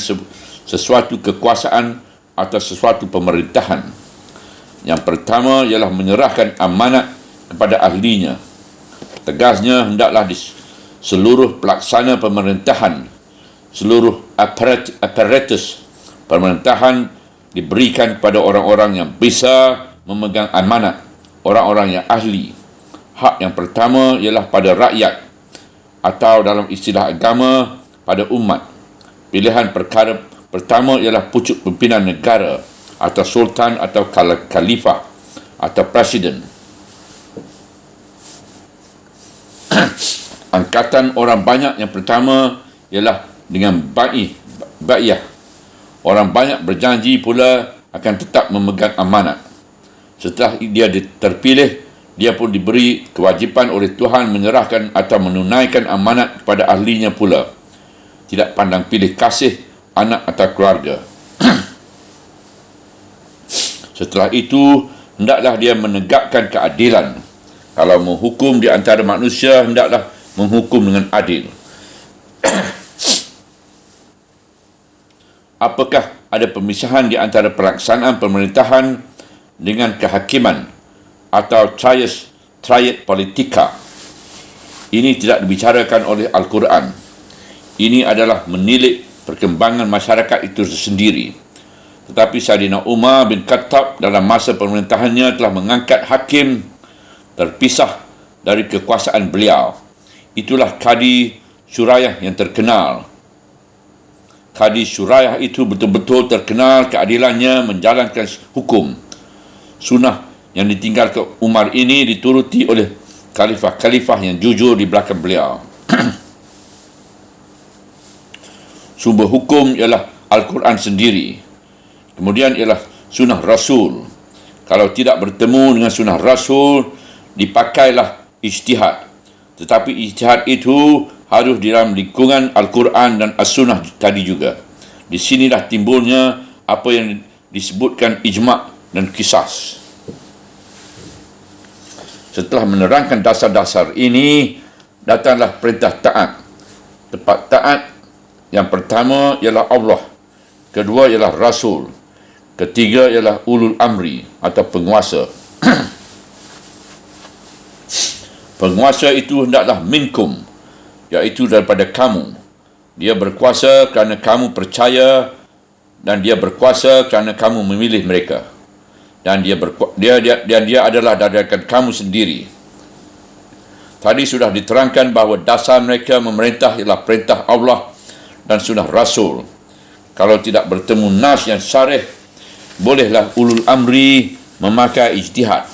sesuatu kekuasaan atau sesuatu pemerintahan. Yang pertama ialah menyerahkan amanat kepada ahlinya. Tegasnya, hendaklah di seluruh pelaksana pemerintahan, seluruh aparatus pemerintahan diberikan kepada orang-orang yang bisa memegang amanat, orang-orang yang ahli. Hak yang pertama ialah pada rakyat, atau dalam istilah agama, pada umat. Pilihan perkara pertama ialah pucuk pimpinan negara, atau sultan, atau khalifah, atau presiden. angkatan orang banyak yang pertama ialah dengan ba'iyah. Orang banyak berjanji pula akan tetap memegang amanat. Setelah dia terpilih, dia pun diberi kewajipan oleh Tuhan menyerahkan atau menunaikan amanat kepada ahlinya pula. Tidak pandang pilih kasih, anak atau keluarga. Setelah itu, hendaklah dia menegakkan keadilan. Kalau menghukum di antara manusia, hendaklah menghukum dengan adil. Apakah ada pemisahan di antara pelaksanaan pemerintahan dengan kehakiman atau triad politika? Ini tidak dibicarakan oleh Al-Quran. Ini adalah menilik perkembangan masyarakat itu sendiri. Tetapi Saidina Umar bin Khattab dalam masa pemerintahannya telah mengangkat hakim terpisah dari kekuasaan beliau. Itulah Qadi Syurayah yang terkenal. Qadi Syurayah itu betul-betul terkenal keadilannya menjalankan hukum. Sunnah yang ditinggalkan Umar ini dituruti oleh khalifah-khalifah yang jujur di belakang beliau. Sumber hukum ialah Al-Quran sendiri. Kemudian ialah sunnah Rasul. Kalau tidak bertemu dengan sunnah Rasul, dipakailah ijtihad. Tetapi ijtihad itu harus di dalam lingkungan Al-Quran dan As-Sunnah tadi juga. Di sinilah timbulnya apa yang disebutkan ijma' dan qisas. Setelah menerangkan dasar-dasar ini, datanglah perintah taat. Tempat taat yang pertama ialah Allah, kedua ialah Rasul, ketiga ialah ulul amri atau penguasa. Penguasa itu hendaklah minkum, iaitu daripada kamu. Dia berkuasa kerana kamu percaya, dan dia berkuasa kerana kamu memilih mereka. Dan dia adalah daripada kamu sendiri. Tadi sudah diterangkan bahawa dasar mereka memerintah ialah perintah Allah dan sunnah Rasul. Kalau tidak bertemu nas yang syarih, bolehlah ulul amri memakai ijtihad.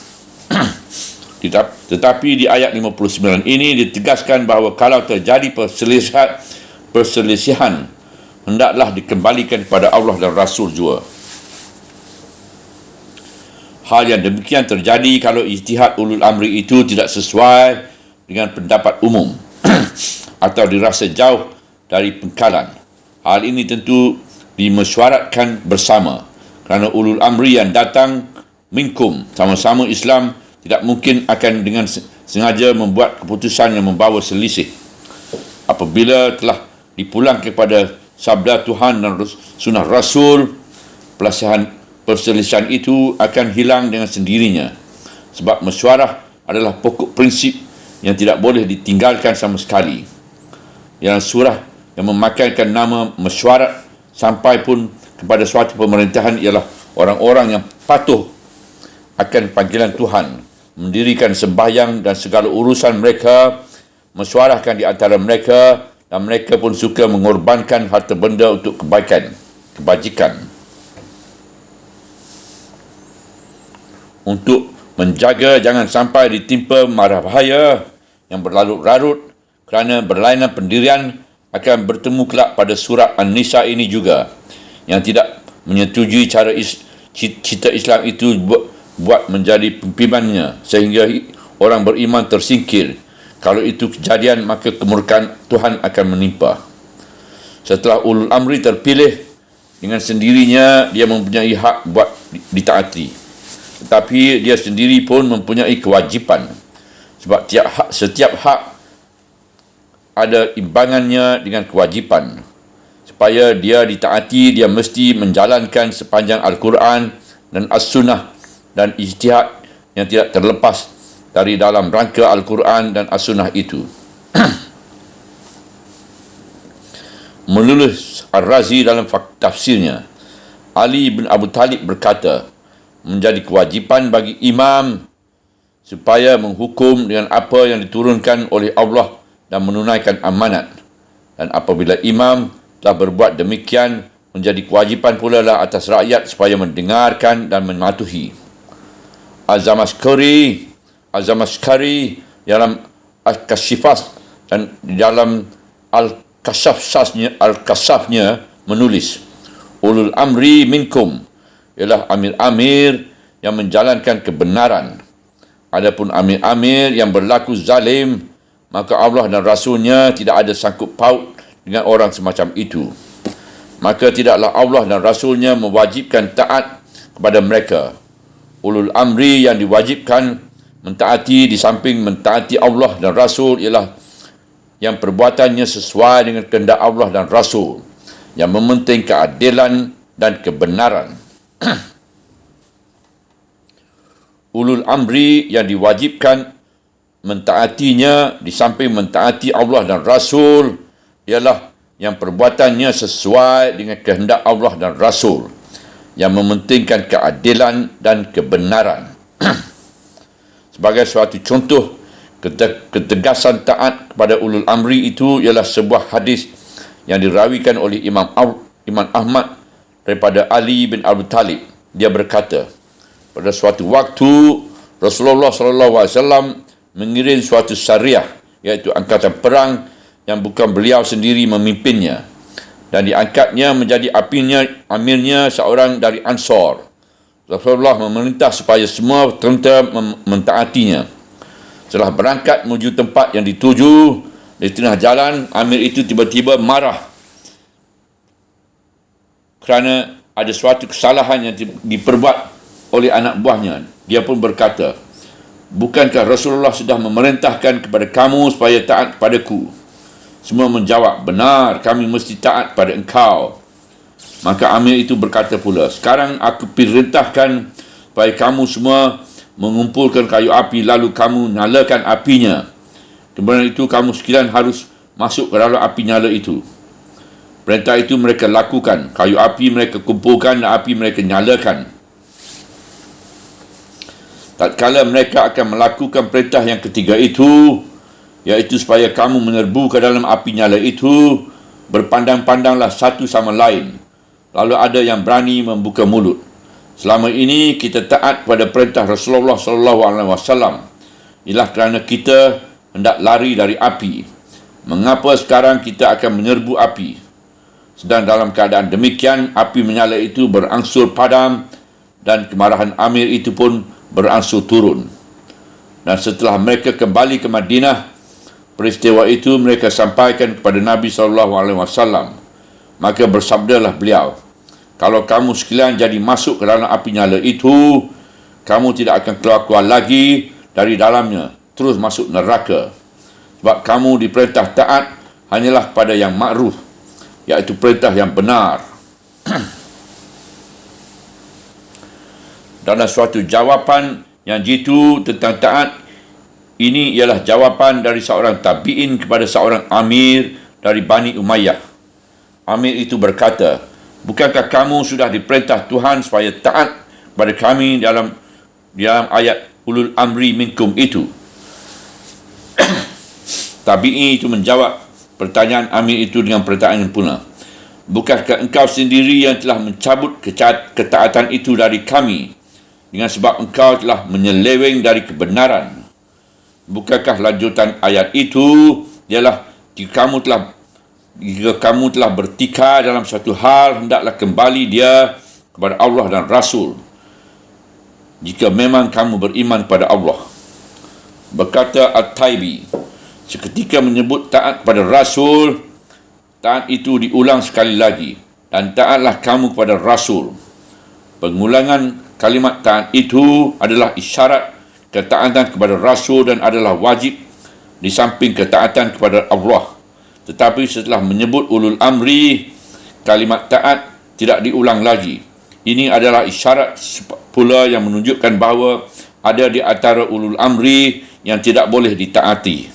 Tetapi di ayat 59 ini ditegaskan bahawa kalau terjadi perselisihan, hendaklah dikembalikan kepada Allah dan Rasul juga. Hal yang demikian terjadi kalau ijtihad ulul amri itu tidak sesuai dengan pendapat umum atau dirasa jauh dari pengkalan. Hal ini tentu dimesyuaratkan bersama, kerana ulul amri yang datang minkum, sama-sama Islam, tidak mungkin akan dengan sengaja membuat keputusan yang membawa selisih. Apabila telah dipulang kepada sabda Tuhan dan sunnah Rasul, perselisihan itu akan hilang dengan sendirinya. Sebab mesyuarah adalah pokok prinsip yang tidak boleh ditinggalkan sama sekali. Dalam surah yang memakaikan nama mesyuarat sampai pun kepada suatu pemerintahan ialah orang-orang yang patuh akan panggilan Tuhan, mendirikan sembahyang dan segala urusan mereka, mesyuarahkan di antara mereka, dan mereka pun suka mengorbankan harta benda untuk kebajikan. Untuk menjaga jangan sampai ditimpa mara bahaya yang berlarut-larut kerana berlainan pendirian, akan bertemu kelak pada surah An-Nisa ini juga, yang tidak menyetujui cara cita Islam itu buat menjadi pimpinannya sehingga orang beriman tersingkir. Kalau itu kejadian, maka kemurkaan Tuhan akan menimpa. Setelah ulul amri terpilih, dengan sendirinya dia mempunyai hak buat ditaati. Tetapi dia sendiri pun mempunyai kewajipan. Sebab setiap hak ada imbangannya dengan kewajipan. Supaya dia ditaati, dia mesti menjalankan sepanjang Al-Quran dan As-Sunnah dan ijtihad yang tidak terlepas dari dalam rangka Al-Quran dan As-Sunnah itu. Menulis Ar-Razi dalam tafsirnya, Ali bin Abu Talib berkata, menjadi kewajipan bagi imam supaya menghukum dengan apa yang diturunkan oleh Allah dan menunaikan amanat. Dan apabila imam telah berbuat demikian, menjadi kewajipan pula lah atas rakyat supaya mendengarkan dan mematuhi. Az-Zamakhshari dalam Al-Kashifat Dan di dalam Al-Kasafnya menulis, ulul amri minkum ialah amir-amir yang menjalankan kebenaran. Adapun amir-amir yang berlaku zalim, maka Allah dan Rasulnya tidak ada sangkut paut dengan orang semacam itu. Maka tidaklah Allah dan Rasulnya mewajibkan taat kepada mereka. Ulul amri yang diwajibkan mentaati di samping mentaati Allah dan Rasul ialah yang perbuatannya sesuai dengan kehendak Allah dan Rasul, yang mementing keadilan dan kebenaran. Ulul amri yang diwajibkan mentaatinya di samping mentaati Allah dan Rasul ialah yang perbuatannya sesuai dengan kehendak Allah dan Rasul, yang mementingkan keadilan dan kebenaran. Sebagai suatu contoh ketegasan taat kepada ulul amri itu ialah sebuah hadis yang dirawikan oleh Imam Ahmad daripada Ali bin Abi Talib. Dia berkata, pada suatu waktu Rasulullah SAW mengirim suatu syariah, iaitu angkatan perang yang bukan beliau sendiri memimpinnya, dan diangkatnya menjadi amirnya seorang dari Ansar. Rasulullah memerintah supaya semua tentera mentaatinya. Setelah berangkat menuju tempat yang dituju, di tengah jalan amir itu tiba-tiba marah kerana ada suatu kesalahan yang diperbuat oleh anak buahnya. Dia pun berkata, bukankah Rasulullah sudah memerintahkan kepada kamu supaya taat kepadaku? Semua menjawab, benar, kami mesti taat pada engkau. Maka amir itu berkata pula, sekarang aku perintahkan supaya kamu semua mengumpulkan kayu api, lalu kamu nyalakan apinya. Kemudian itu kamu sekalian harus masuk ke dalam api nyala itu. Perintah itu mereka lakukan. Kayu api mereka kumpulkan dan api mereka nyalakan. Tatkala mereka akan melakukan perintah yang ketiga itu, iaitu supaya kamu menyerbu ke dalam api nyala itu, berpandang-pandanglah satu sama lain. Lalu ada yang berani membuka mulut. Selama ini kita taat pada perintah Rasulullah SAW. Ialah kerana kita hendak lari dari api. Mengapa sekarang kita akan menyerbu api? Sedang dalam keadaan demikian, api menyala itu berangsur padam dan kemarahan amir itu pun berangsur turun. Dan setelah mereka kembali ke Madinah, peristiwa itu mereka sampaikan kepada Nabi SAW. Maka bersabdalah beliau, kalau kamu sekalian jadi masuk ke dalam api nyala itu, kamu tidak akan keluar lagi dari dalamnya, terus masuk neraka. Sebab kamu diperintah taat hanyalah pada yang makruf, iaitu perintah yang benar. Dalam suatu jawapan yang jitu tentang taat, ini ialah jawapan dari seorang tabi'in kepada seorang amir dari Bani Umayyah. Amir itu berkata, bukankah kamu sudah diperintah Tuhan supaya taat kepada kami dalam ayat ulul amri minkum itu? Tabi'i itu menjawab pertanyaan amir itu dengan pertanyaan pula, bukankah engkau sendiri yang telah mencabut ketaatan itu dari kami dengan sebab engkau telah menyeleweng dari kebenaran? Bukankah lanjutan ayat itu ialah jika kamu telah bertikar dalam satu hal, hendaklah kembali dia kepada Allah dan Rasul, jika memang kamu beriman pada Allah. Berkata At-Taibi, seketika menyebut taat pada Rasul, taat itu diulang sekali lagi, dan taatlah kamu kepada Rasul. Pengulangan kalimat taat itu adalah isyarat ketaatan kepada Rasul dan adalah wajib di samping ketaatan kepada Allah. Tetapi setelah menyebut ulul amri, kalimat taat tidak diulang lagi. Ini adalah isyarat pula yang menunjukkan bahawa ada di antara ulul amri yang tidak boleh ditaati.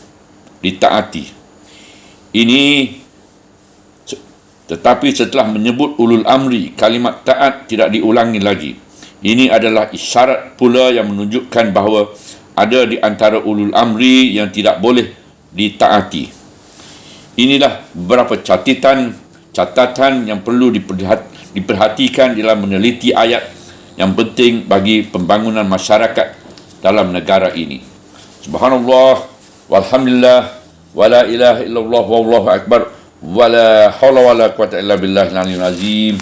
Tetapi setelah menyebut ulul amri, kalimat taat tidak diulangi lagi. Ini adalah isyarat pula yang menunjukkan bahawa ada di antara ulul amri yang tidak boleh ditaati. Inilah beberapa catatan yang perlu diperhatikan dalam meneliti ayat yang penting bagi pembangunan masyarakat dalam negara ini. Subhanallah, walhamdulillah, Wala ilaha illallah wallahu akbar. Wala hawla wala quwata illa billahil aliyyil azim.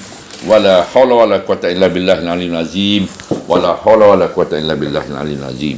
Wala hawla wala quwata illa billahil aliyyil azim. Wala hawla wala quwata illa billahil aliyyil azim.